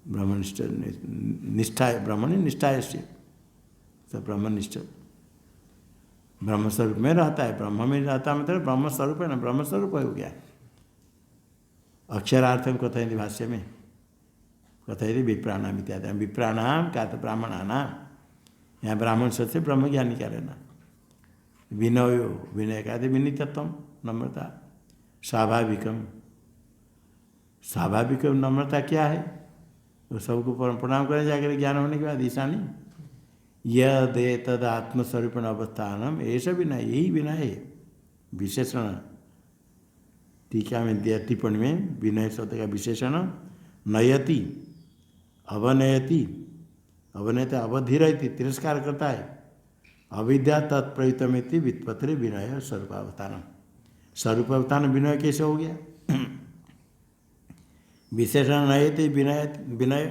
ब्रह्मनिष्ठ निष्ठा, ब्रह्मणि निष्ठा से सब ब्रह्मनिष्ठ ब्रह्म स्वरूप में रहता है। ब्रह्म में रहता मतलब ब्रह्म स्वरूप है ना, ब्रह्म स्वरूप हो गया। अक्षरार्थम कथयति भाष्य में, कथयति विप्राणाम इत्यादि, विप्राणाम क्या तो ब्राह्मणानाम, यहाँ ब्राह्मण सबसे ब्रह्मज्ञानी क्या रहना। विनयो, विनय का विनीतत्व नम्रता, स्वाभाविकम, स्वाभाविक नम्रता क्या है, वो सबको प्रणाम करने जाकर ज्ञान होने के बाद ईशा नहीं। यद तद आत्मस्वरूपण अवस्थानम, ऐसा विनय, यही विनय है विशेषण। टीका में दिया टिप्पणी में विनय शब्द का विशेषण नयति, अवनयति, अवनयति अवधिरयति, तिरस्कार करता है, अविद्या तत्प्रयुतमिति व्युत्पत्ति विनय स्वरूपावस्थान। स्वरूपावस्थान विनय कैसे हो गया, विशेषण नयति विनय, विनय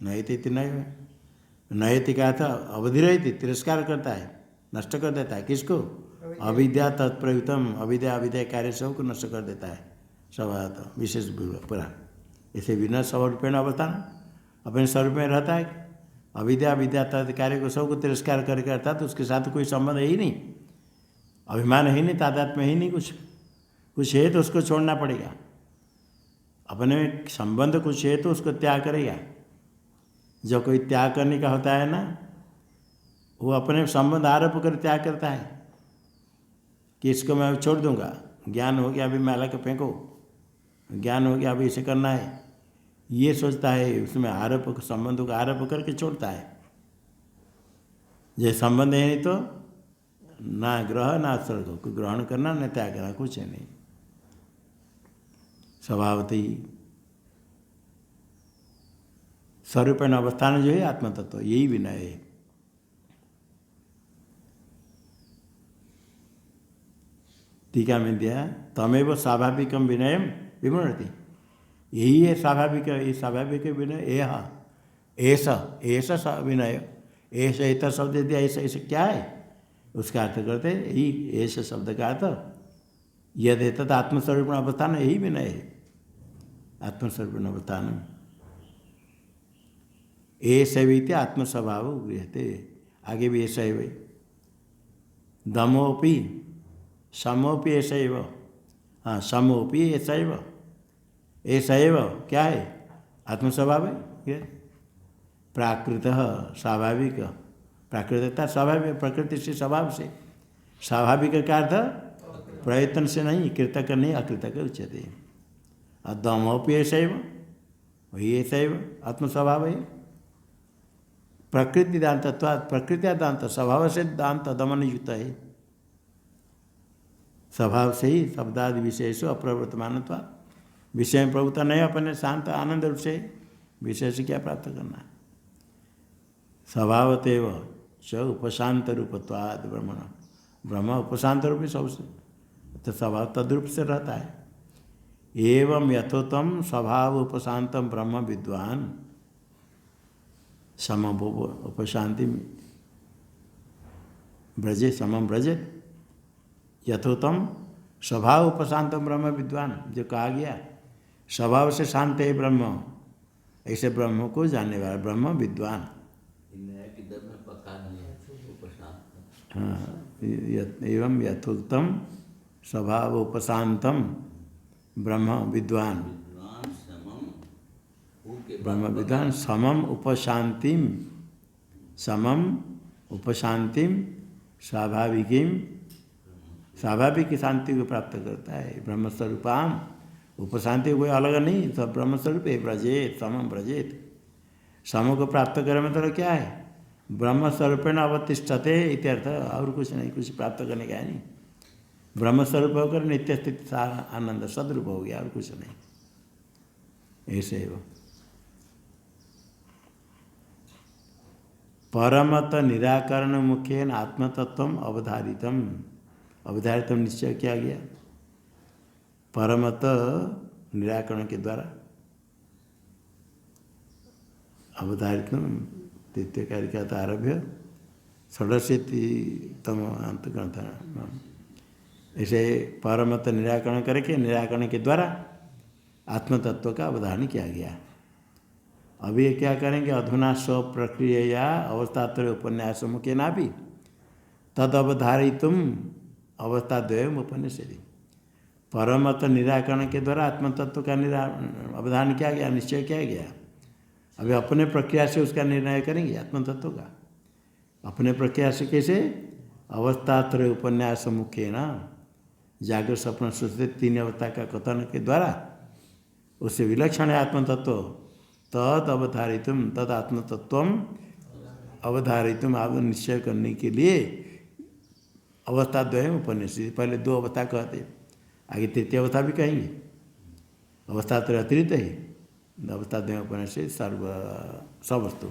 नयति नय, नयति का था अवधिरयति, तिरस्कार करता है, नष्ट कर देता है, किसको, अविद्या तत्प्रयुतम, अविद्या अविद्या कार्य सब को नष्ट कर देता है, स्वभावतः विशेष पूरा। ऐसे विनय स्वरूपेण अवस्थान, अपने स्वरूप में रहता है, अविद्या विद्या तत् कार्य को सबको तिरस्कार करके करता, तो उसके साथ कोई संबंध है ही नहीं, अभिमान है ही नहीं, तादात्म्य है ही नहीं, कुछ है तो उसको छोड़ना पड़ेगा। अपने में संबंध कुछ है तो उसको त्याग करेगा। जो कोई त्याग करने का होता है ना, वो अपने संबंध आरोप कर त्याग करता है कि इसको मैं छोड़ दूंगा, ज्ञान हो गया अभी मैला के फेंको, ज्ञान हो गया अभी इसे करना है, ये सोचता है, उसमें आरोप संबंधों का आरोप करके छोड़ता है। ये संबंध है नहीं तो ना ग्रह ना स्वर्ग को ग्रहण करना, न त्याग करना, कुछ है नहीं, स्वभावतः ही स्वरूपेण अवस्थान जो है आत्मतत्व, यही विनय है। टीका में दिया तमेव स्वाभाविकम विनयम विमृणति, यही है स्वाभाविक, ये स्वाभाविक विनय, ऐसा विनय, ऐसा इतना शब्द दिया, ऐसा ऐसा क्या है, उसका अर्थ करते यही, ऐसा शब्द का अर्थ यद एतत् आत्मस्वरूपण अवस्थान, यही विनय है, आत्मस्वरूपण अवस्थान। ऐसा भी आत्मस्वभाव गृहते, आगे भी ऐसा ही, दमोपि समोपि ऐसा ही, हाँ समोपि ऐसा ही, ऐसा एव क्या है, आत्मस्वभाव है। प्राकृत स्वाभाविक, प्राकृतता स्वाभाविक, प्रकृति से स्वभाव से, स्वाभाविक का अर्थ प्रयत्न से नहीं, कृतक नहीं, अकृतक उच्यते। दमोपि ऐसा ही, वही ऐसा ही आत्मस्वभाव है। प्रकृति दांतत्वात्, प्रकृतिया दांत, स्वभाव से दांत दमन युक्त है, स्वभाव से ही शब्दादि विशेष अप्रवर्तमानत्वा, विषय में प्रभुता नहीं, अपने शांत आनंद रूप से विषय से क्या प्राप्त करना। स्वभावतेव च उपशांत रूपत्वाद ब्रह्मण, ब्रह्म उपशांत रूप सबसे तो स्वभाव तद्रूप से रहता है। एवं यथोत्तम स्वभाव उपशांतम ब्रह्म विद्वान समम उपशांति ब्रजे समम ब्रजे, यथोत्तम स्वभाव उपशांतम ब्रह्म विद्वान, जो कहा गया स्वभाव से शांत है ब्रह्म, ऐसे ब्रह्म को जानने वाला ब्रह्म विद्वान। किधर में पक्का नहीं है उपशांत। हाँ, एवं यथोत्तम स्वभाव उपशांतम ब्रह्म विद्वान, विद्वान समम ब्रह्म विद्वान समम उपशांतिम, समम उपशांतिम स्वाभाविकीम, स्वाभाविक शांति को प्राप्त करता है। ब्रह्म स्वरूपाम, उपशांति कोई अलग नहीं, सब ब्रह्म स्वरूप है। ब्रजेत समम ब्रजेत, सम को प्राप्त करे मतलब क्या है, ब्रह्म स्वरूपेण अवतिष्ठते इत्यर्थ, और कुछ नहीं, कुछ प्राप्त करने का है नहीं। ब्रह्म स्वरूप होकर नित्य स्थिति आनंद सदरूप हो गया, और कुछ नहीं। ऐसे ही वो परमत निराकरण मुखेन आत्मतत्व अवधारितम, अवधारितम निश्चय किया गया परमत निराकरण के द्वारा। अवधारितम तृतीय कारिका आरभ्य षोडशीतम अंत ग्रंथ। ऐसे परमत निराकरण करके निराकरण के द्वारा आत्मतत्व का अवधारण किया गया। अभी ये क्या करेंगे, अधुना स्व प्रक्रिया अवस्थात्रय उपन्यास मुख्य ना भी तद अवधारितुम अवस्थाद्वयम् उपनिषदि। परमत निराकरण के द्वारा आत्मतत्व का अवधारण किया गया, निश्चय किया गया। अभी अपने प्रक्रिया से उसका निर्णय करेंगे आत्मतत्व का, अपने प्रक्रिया से कैसे, अवस्थात्रय उपन्यास मुख्य ना, जागृत स्वप्न सुषुप्ति तीन अवस्था का कथन के द्वारा उससे विलक्षण है आत्मतत्व। तद अवधारितुम, तद आत्मतत्व अवधारितुम, आप निश्चय करने के लिए अवस्थाद्वयम् उपनिषद, पहले दो अवस्था कहते, आगे तृतीय अवस्था भी कहेंगे। अवस्था तो अतिरिक्त ही, अवस्थाद्वयम् उपनिषद सर्व सवस्तु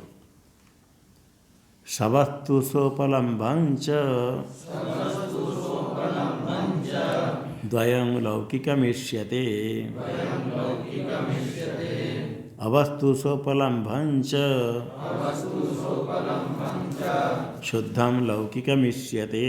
सवस्तु सोपलम्बं च द्वयं लौकिकमिष्यते, अवस्तु सोपलम्बं च शुद्धं लौकिकमिष्यते।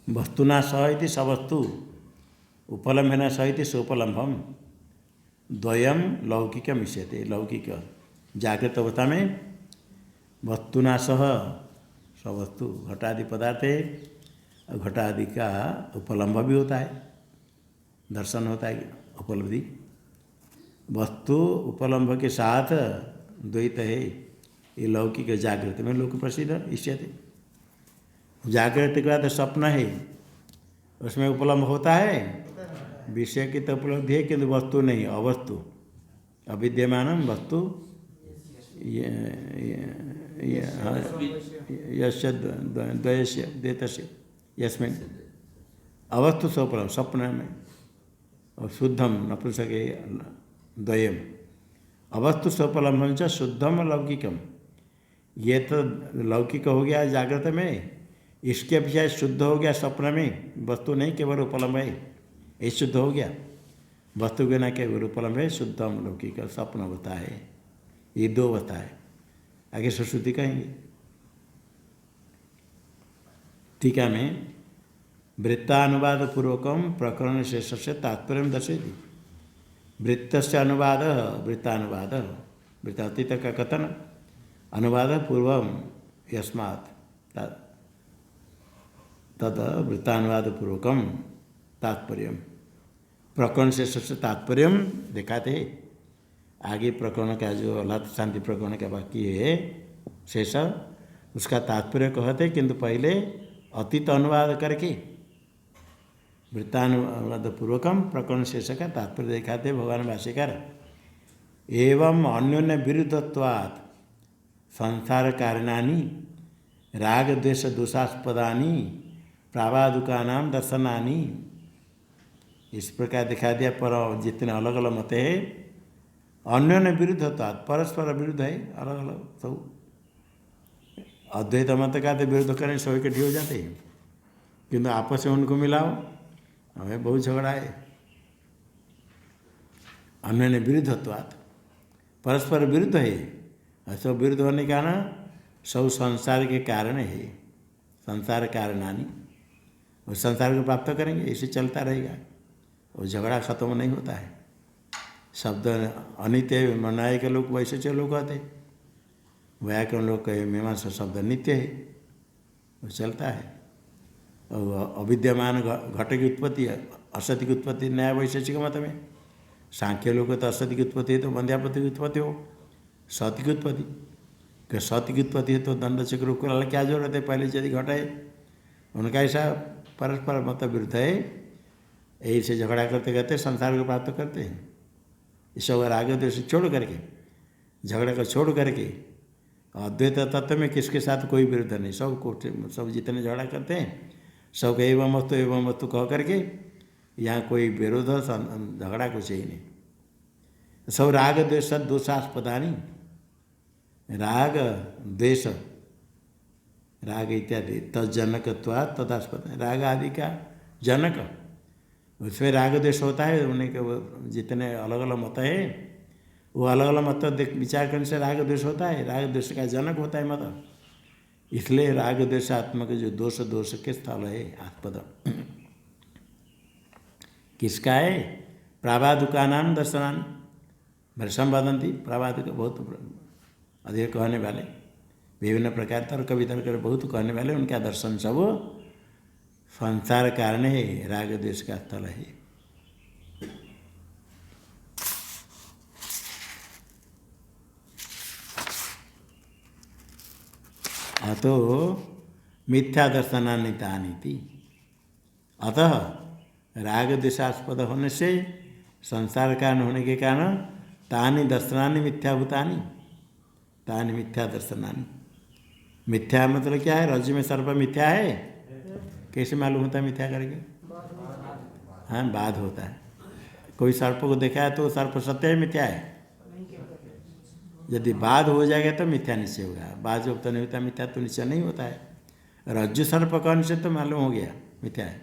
वस्तुना सह इति सवस्तु, उपलम्बेन सह इति सोपलम्बम, द्वयम लौकिकमिष्यते। लौकिक जागृत अवस्था में वस्तुना सह सवस्तु घटादि पदार्थ है, और घटादि का उपलम्ब भी होता है, दर्शन होता है, उपलब्धि। वस्तु उपलम्ब के साथ द्वैत है, ये लौकिक जागृत में लोक प्रसिद्ध इष्यते। जागृत के बाद स्वप्न है, उसमें उपलम्ब होता है, विषय की तो उपलब्धि है किंतु वस्तु नहीं, अवस्तु अविद्यमान वस्तु यस्य द्वयस्य द्वैतस्य यस्मिन् अवस्तु स्वप्न, स्वप्न में, और शुद्धम नपुंसक द्वयम, अवस्तु स्वपलम्बं च शुद्धम लौकिकम। ये तो लौकिक हो गया जागृत में, इसके अपेक्षा शुद्ध हो गया स्वप्न में, वस्तु नहीं केवल उपलम्ब है, ये शुद्ध हो गया। वस्तु के न केवल उपलम्ब है, शुद्धम लौकिक स्वप्न अवस्था है, ये दो अवस्था है। आगे सुश्रुति कहेंगे। टीका में वृत्तानुवाद पूर्वकम प्रकरण शेष से तात्पर्य दर्शयति। वृत्त से अनुवाद, वृत्तानुवाद, वृत्तातीत का कथन, अनुवाद पूर्वम यस्मात् तद वृत्तानुवाद पूर्वकम तात्पर्य, प्रकरण शेष से तात्पर्य दिखाते। आगे प्रकरण का जो अल्लाह शांति प्रकरण का बाकी है शेष, उसका तात्पर्य कहते, किंतु पहले अतीत अनुवाद करके वृत्तानुवाद पूर्वकम प्रकरण शेष का तात्पर्य दिखाते भगवान भाष्यकार। एवं अन्योन्य विरुद्धत्वात् संसार कारणानि राग द्वेष दोषास्पदानि प्रावादुकानाम दर्शनानि। इस प्रकार दिखा दिया। पर जितने अलग अलग मत है अन्योन्य विरुद्ध होता, परस्पर विरुद्ध है, अलग अलग सब। अद्वैत मत का तो विरुद्ध करें सब इकट्ठे हो जाते हैं, किंतु आपस में उनको मिलाओ हमें बहुत झगड़ा है। अन्योन्य विरुद्ध होता, परस्पर विरुद्ध है। और सब विरुद्ध होने का ना सब संसार के कारण है, संसार कारणानि। और संसार को प्राप्त करेंगे, इसे चलता रहेगा, वो झगड़ा खत्म नहीं होता है। शब्द अनित्य मनाए के लोग वैसे चलो कहते, व्याकरण लोग कहे मीमांसा शब्द नित्य है, वो चलता है। और अविद्यमान घट की उत्पत्ति, असत्य की उत्पत्ति न्याय वैशेषिक मत में। सांख्य लोग तो असत्य की उत्पत्ति है तो बंध्यापति की उत्पत्ति हो, सत्य की उत्पत्ति। कि सत्य की उत्पत्ति है तो दंड चक्र को क्या जरूरत है, पहले यदि घट है। उनका ऐसा परस्पर मत विरुद्ध है, यही से झगड़ा करते करते संसार को प्राप्त करते हैं। इस अगर आगे तो इसे छोड़ करके, झगड़ा को छोड़ करके अद्वैत तत्व में किसके साथ कोई विरुद्ध नहीं, सब जितने झगड़ा करते हैं सबको एवं वस्तु कह करके यहाँ कोई विरोध झगड़ा कुछ ही नहीं। सब राग द्वेष दोषास्पदानि, राग द्वेष राग इत्यादि तजनकत्वा तदास्पद, राग आदि का जनक, उसमें राग द्वेष होता है। उन्हें के जितने अलग अलग मत है वो अलग अलग मत विचार करने से राग द्वेष होता है, राग द्वेष का जनक होता है मत। इसलिए राग द्वेषात्मक जो दोष के स्थल है आस्पद किसका है? प्रावादुकानाम दर्शनान भरसम वदंती। प्रावादुक बहुत अधिक कहने वाले, विभिन्न प्रकार तर्क वितर्क बहुत कहने वाले, उनका दर्शन सब संसार कारण है, राग द्वेष का स्थल है। अतो मिथ्या दर्शनानि तानि। अतः राग द्वेषास्पद होने से, संसार कारण होने के कारण तानि दर्शनानि मिथ्याभूतानि, तानि मिथ्या दर्शनानि। मिथ्या मतलब क्या है? रज्जु में सर्प मिथ्या है, कैसे मालूम होता है मिथ्या करके? हाँ, बाध होता है। कोई सर्प को देखा है तो सर्प सत्य है मिथ्या है? यदि बाध हो जाएगा तो मिथ्या निश्चय होगा, बाध जब तो नहीं होता मिथ्या तो निश्चय नहीं होता है। रज्जु सर्प कहने से तो मालूम हो गया मिथ्या है,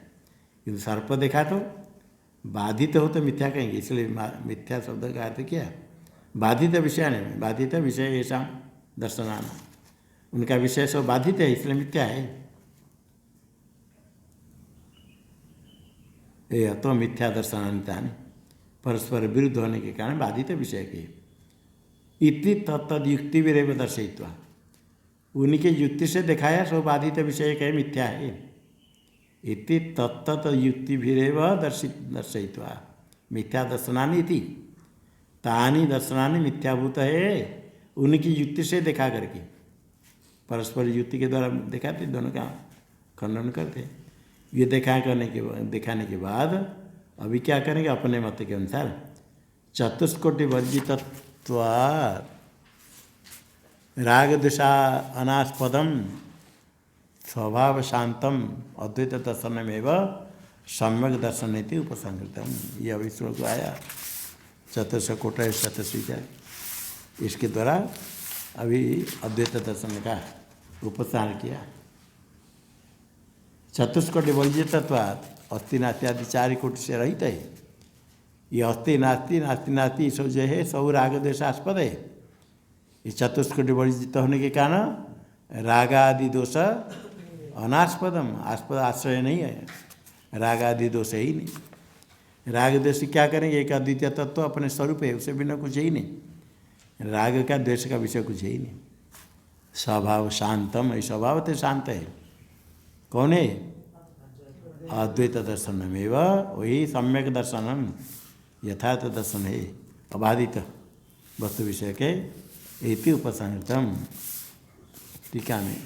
किंतु सर्प देखा तो बाधित हो तो मिथ्या कहेंगे। इसलिए मिथ्या शब्द का अर्थ क्या? बाधित विषय नहीं, बाधित विषय ऐसा दर्शनाना, उनका विषय सब बाधित है इसलिए मिथ्या है। ये अतो मिथ्या दर्शनानि, परस्पर विरुद्ध होने के कारण बाधित विषय के। इति तत्तद युक्ति विरेव दर्शयित्वा, उनकी युक्ति से दिखाया सब बाधित विषय के मिथ्या है। इति तत्त युक्ति विरेव दर्शयित्वा मिथ्या दर्शनानि इति, तानि दर्शनानि मिथ्याभूत है, उनकी युक्ति से देखा करके, परस्पर युक्ति के द्वारा दिखाते, दोनों का खंडन करते। ये दिखाने के बाद अभी क्या करेंगे? अपने मत के अनुसार चतुष्कोटि वर्जितत्वात् राग द्वेषा अनास्पदम स्वभाव शांतम अद्वैत दर्शनमेव सम्यक दर्शन इति उपसंहृतम। ये अभी श्लोक आया चतुष्कोट चतुष्विचार, इसके द्वारा अभी अद्वैत दर्शन का उपसार किया। चतुष्कोटि वर्जितत्वात् अस्थि नास्ति आदि 4 कोटि से रहित है। ये अस्थि नास्ति नास्ति नास्ति सब जो है सब राग द्वेषास्पद है। ये चतुष्कोटि वर्जित होने के कारण राग आदि दोष अनास्पदम, आस्पद आश्रय नहीं है, राग आदि दोष है ही नहीं। राग द्वेष क्या करेंगे? एक अद्वितीय तत्व अपने स्वरूप है, उससे बिना कुछ है ही नहीं। राग का द्वेष का विषय कुछ है ही नहीं। स्वभाव शांतम, ये स्वभाव तो शांत है। कौन है? अद्वैत दर्शनमेव, वही सम्यक दर्शनम, यथार्थ दर्शन है, अबाधित वस्तु विषय के। इति उपसंहृतम। टीका में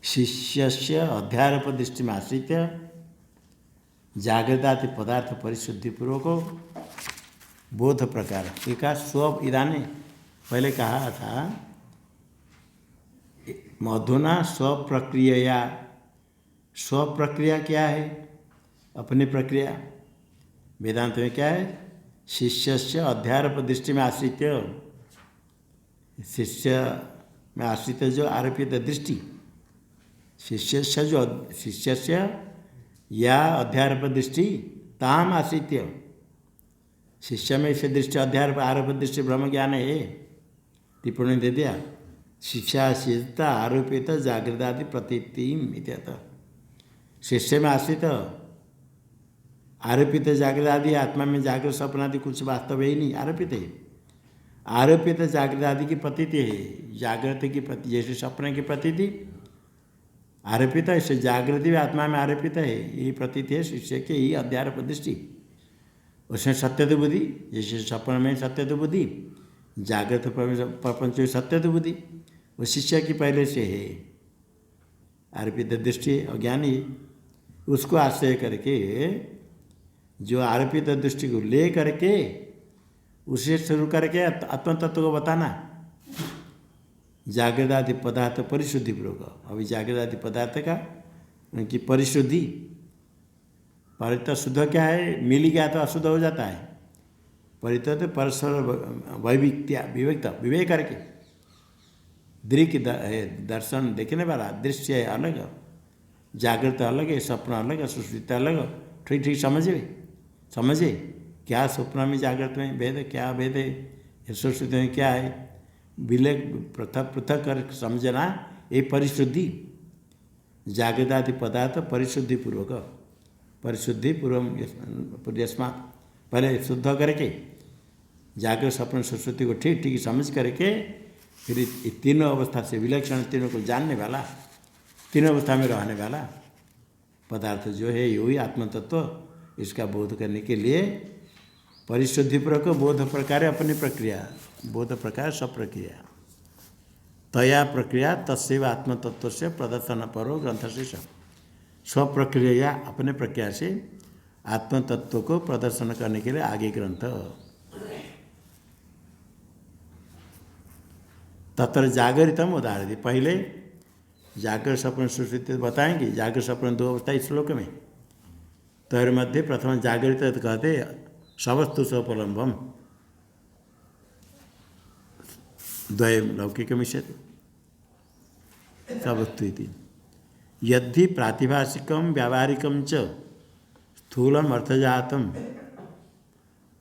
शिष्यस्य अध्यारोप दृष्टि आश्रित जागृतादि पदार्थ परिशुद्धि पूर्वक बोध प्रकार एक स्व इदानी पहले कहा था मधुना स्वप्रक्रिया। स्वप्रक्रिया क्या है? अपनी प्रक्रिया। वेदांत में क्या है? शिष्य से अध्यारोप दृष्टि में आश्रित, शिष्य में आश्रित जो आरोपित दृष्टि, शिष्य से या अध्यारोप दृष्टि ताम आश्रित, शिष्य में से दृष्टि अध्यारोप आरोप दृष्टि ब्रह्म ज्ञान है। टिप्पणी दे दिया शिष्याश्रिता आरोपित जागृतादि प्रतीतिम इत्यतः। शिष्य में आश्रित आरोपित जागृत आदि आत्मा में जागृत स्वप्न आदि कुछ वास्तव ही नहीं, आरोपित है। आरोपित जागृत आदि की प्रतीति है, जागृत की प्रति जैसे स्वप्न की प्रतीति आरोपित है, ऐसे जागृत भी आत्मा में आरोपित है। ये प्रतीति है शिष्य के ही अध्यारोप दृष्टि। उसमें सत्य तो बुद्धि, जैसे स्वप्न में सत्य तो बुद्धि, जागृत प्रपंच में सत्य तो बुद्धि, वो शिष्य की पहले से है आरोपित दृष्टि अज्ञानी। उसको आश्रय करके जो आरोपित दृष्टि को ले करके उसे शुरू करके आत्म तत्व को बताना। जागृत आदि पदार्थ परिशुद्धि पूर्वक। अभी जागृत आदि पदार्थ का उनकी परिशुद्धि, परित शुद्ध क्या है? मिल गया तो अशुद्ध हो जाता है। परित तो परस्पर वैविक्त्या विवेक विवेक करके दृक दर्शन देखने वाला दृश्य है अलग, जागृत अलग है, स्वप्न अलग है, सुश्रुति अलग। ठीक ठीक समझे क्या स्वप्न में जागृत में भेद है, क्या भेद है, सुश्रुति में क्या है, विलेख पृथक पृथक कर समझना। ये परिशुद्धि जागृत आदि पदार्थ परिशुद्धि पूर्वक, परिशुद्धि पूर्व यस्मात् पहले शुद्ध करके जागृत स्वप्न सुश्रुति को ठीक ठीक समझ करके फिर तीनों अवस्था से विलक्षण तीनों को जानने वाला, तीनों अवस्था में रहने वाला पदार्थ जो है यही आत्मतत्व। इसका बोध करने के लिए परिशुद्धिपूर्वक बोध प्रकार अपनी प्रक्रिया, बोध प्रकार सब प्रक्रिया तया प्रक्रिया तस्व आत्मतत्व से प्रदर्शन परो ग्रंथ से स्वप्रक्रिया अपने प्रक्रिया से आत्मतत्व को प्रदर्शन करने के लिए आगे ग्रंथ। तत्र जागरितम उदाहरण पहले जागर स्वप्न सुश्रुति बताएंगे। जागर स्वप्न दो अवस्था इस श्लोक में। तैर मध्य प्रथम जागृत कहते सवस्तु स्वपलम्बम द्वय लौकिक मिश्रित सवस्तु इति यदि प्रातिभाषिकम व्यावहारिकम च स्थूलम अर्थजातम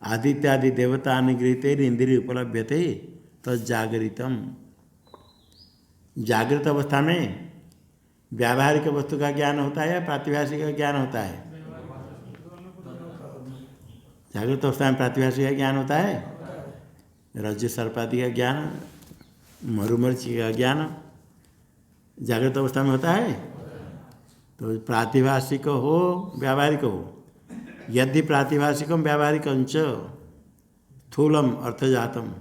आदित्यादि देवता अनुगृहीते इंद्रिय उपलभ्यते तजागरितम। जागृत अवस्था में व्यावहारिक वस्तु का ज्ञान होता है या प्रातिभाषिक का ज्ञान होता है? जागृत अवस्था में प्रातिभाषिक का ज्ञान होता है, रज्जु सर्पादि का ज्ञान, मरुमर्ची का ज्ञान जागृत अवस्था में होता है। तो प्रातिभाषिक हो व्यावहारिक हो, यदि प्रातिभाषिकम व्यावहारिकं च स्थूलम अर्थजातम।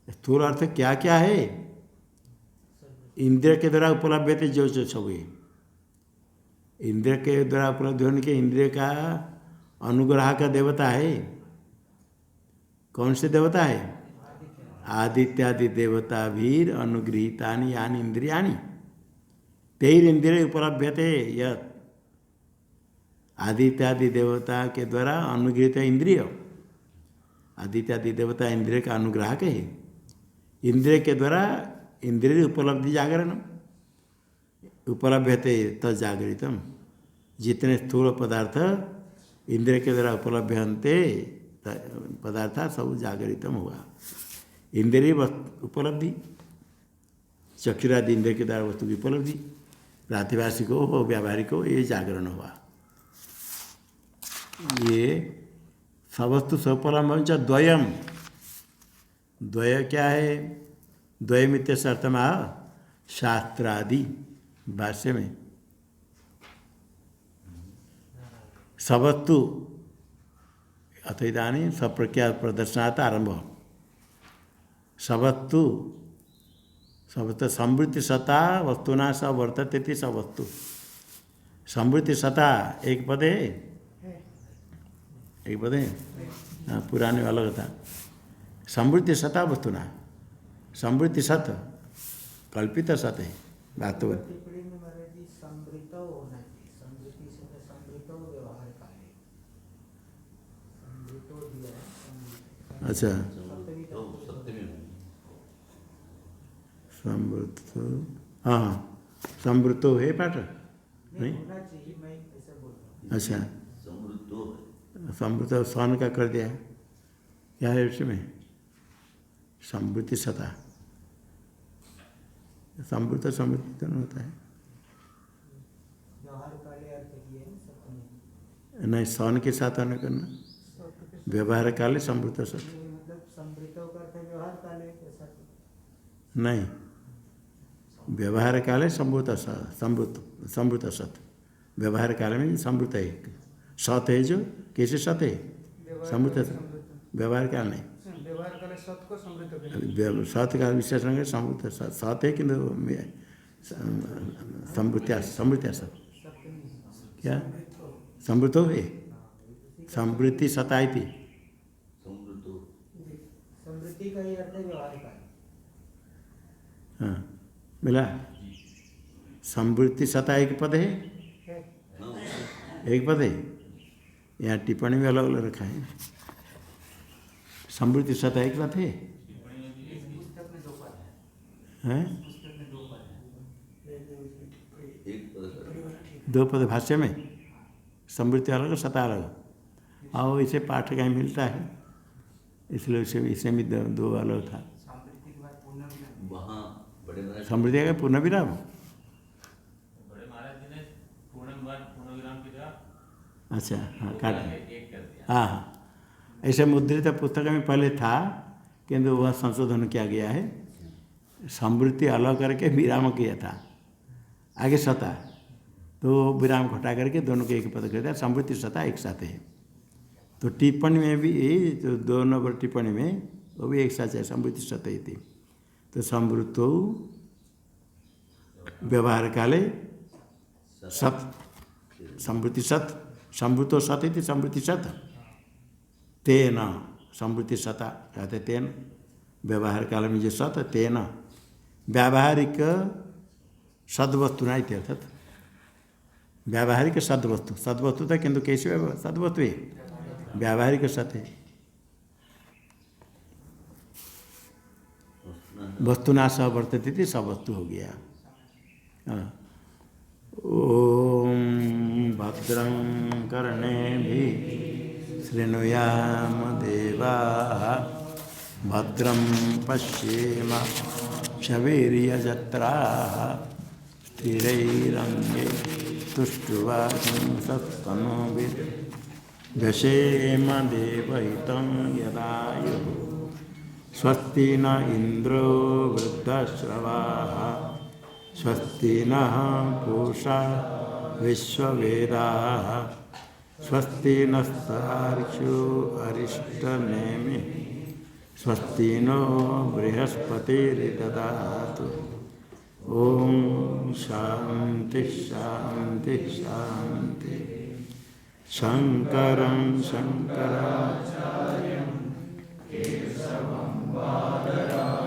स्थूल अर्थ क्या क्या है? इंद्रिय के द्वारा उपलब्ध थे जो सब है, इंद्रिय के द्वारा उपलब्ध होने के इंद्रिय का अनुग्रह का देवता है। कौन से देवता है? आदित्यादि देवता भीर अनुगृहीतानि यानि इंद्रियाणि तैर इंद्रिय उपलभ्यते। यत् आदित्यादि देवता के द्वारा अनुगृहीत इंद्रिय, आदित्यादि देवता इंद्रिय का अनुग्राहक है। इंद्रिय के द्वारा इंद्रिय उपलब्धि जागरण उपलभ्यते तजागरितम। जितने स्थूल पदार्थ इंद्रिय के द्वारा उपलभ्यन्ते पदार्थ सब जागरितम हुआ। इंद्रिय उपलब्धि, चक्षुरादि इंद्रिय के द्वारा वस्तु की उपलब्धि, प्रातिभाषिक हो व्यावहारिक हो, ये जागरण हुआ। ये सवस्तु स्वपलम्बं च द्वयम। द्वय क्या है? द्वयमित्यस्य अर्थमा शास्त्रादि भाष्य में सवस्तु अथ इदानीं सप्रज्ञा प्रदर्शनात् आरंभ। सवस्तु सवस्त संवृत्ति सता वस्तुना स वर्तते सवस्तु। समृद्धि सता एक पद है, एक पद है। हाँ, पुराने अलग था। समृद्धि सता वस्तुना, समृद्धि सत कल्पित सत है वास्तव। टिप्पणी में महाराज जी समृत होना चाहिए, समृद्धि से समृत व्यवहार काले, समृतो दिया है, समृत। अच्छा, सप्तमी समृत, हाँ समृतो है पाठ नहीं? होना चाहिए, मैं ऐसा बोल रहा हूँ। अच्छा, समृद्धो समृत सन का कर दिया है, क्या है उसमें? समृद्धि सता, समृत समृद्धि दोनों होता है। व्यवहार काले अर्थ किए हैं सप्तमी, नहीं, सन के साथ आने करना, व्यवहार काले समृत सत मतलब समृतो का अर्थ व्यवहार काले ऐसा तो। नहीं, व्यवहार काले समृत समृत सत, व्यवहार काल में समृत है, सत है जो कैसे सत है समृत, व्यवहार काल नहीं, व्यवहार काले सत को समृत सत का विशेषण है समृत सत है किंतु समृत्या समृत्या सत क्या समृतो है, समृद्धि सताई थी। समृद्धो समृद्धि का ही अर्थ है व्यवहार काल। हाँ मिला, समृद्धि सता एक पद है, एक पद है। यहाँ टिप्पणी में अलग अलग रखा है। समृद्धि सता एक पद है, पुस्तक में 2 पद हैं? पुस्तक में 2 पद है। एक पद 2 पद भाष्य में, समृद्धि अलग सता अलग। और इसे पाठ कहीं मिलता है, इसलिए इसे भी 2 अलग था। समृद्धि के बाद पुनर्विराम, वहाँ बड़े महाराज समृद्धि का पूर्ण विराम, बड़े महाराज जी ने पूर्ण विराम की जगह अच्छा हाँ काट, एक कर दिया। हाँ हाँ, ऐसे मुद्रित पुस्तक में पहले था किंतु वह संशोधन किया गया है, समृद्धि अलग करके विराम किया था, आगे सता तो विराम घटा करके दोनों के एक पद कर दिया, समृद्धि सता एक साथ है। तो टिप्पणी में भी जो 2 नंबर टिप्पणी में वो भी एक साथ है, समृद्धि सत ही थी। तो समृद्धो व्यवहार काले सत, समृद्धि सत, समृद्धो सत थी समृद्धि सत, तेन समृद्धि सता कहते तेन, व्यवहार काल में जो सत तेन व्यावहारिक सद्वस्तु ना इत्यर्थात, व्यावहारिक सद्वस्तु, सद्वस्तु था किंतु कैसे सद्वस्तु है, व्यावहारिक सत है, वस्तुना सह वर्तते थी सब वस्तु हो गया। ओम भद्रं कर्णेभिः शृणुयाम देवाः, भद्रं पश्येम शवीर्यजत्राः, स्थिरैरङ्गे तुष्टुवांसस्तनूभिः व्यशेम देवहितं यदायुः। स्वस्ति न इन्द्रो वृद्धश्रवाः, स्वस्ति नः पूषा विश्ववेदाः, स्वस्ति नस्तार्क्ष्यो अरिष्टनेमिः, स्वस्ति नो बृहस्पतिर्दधातु। ओम शांति शांति शांति। शंकरं शंकराचार्यं केशवं बादरायणं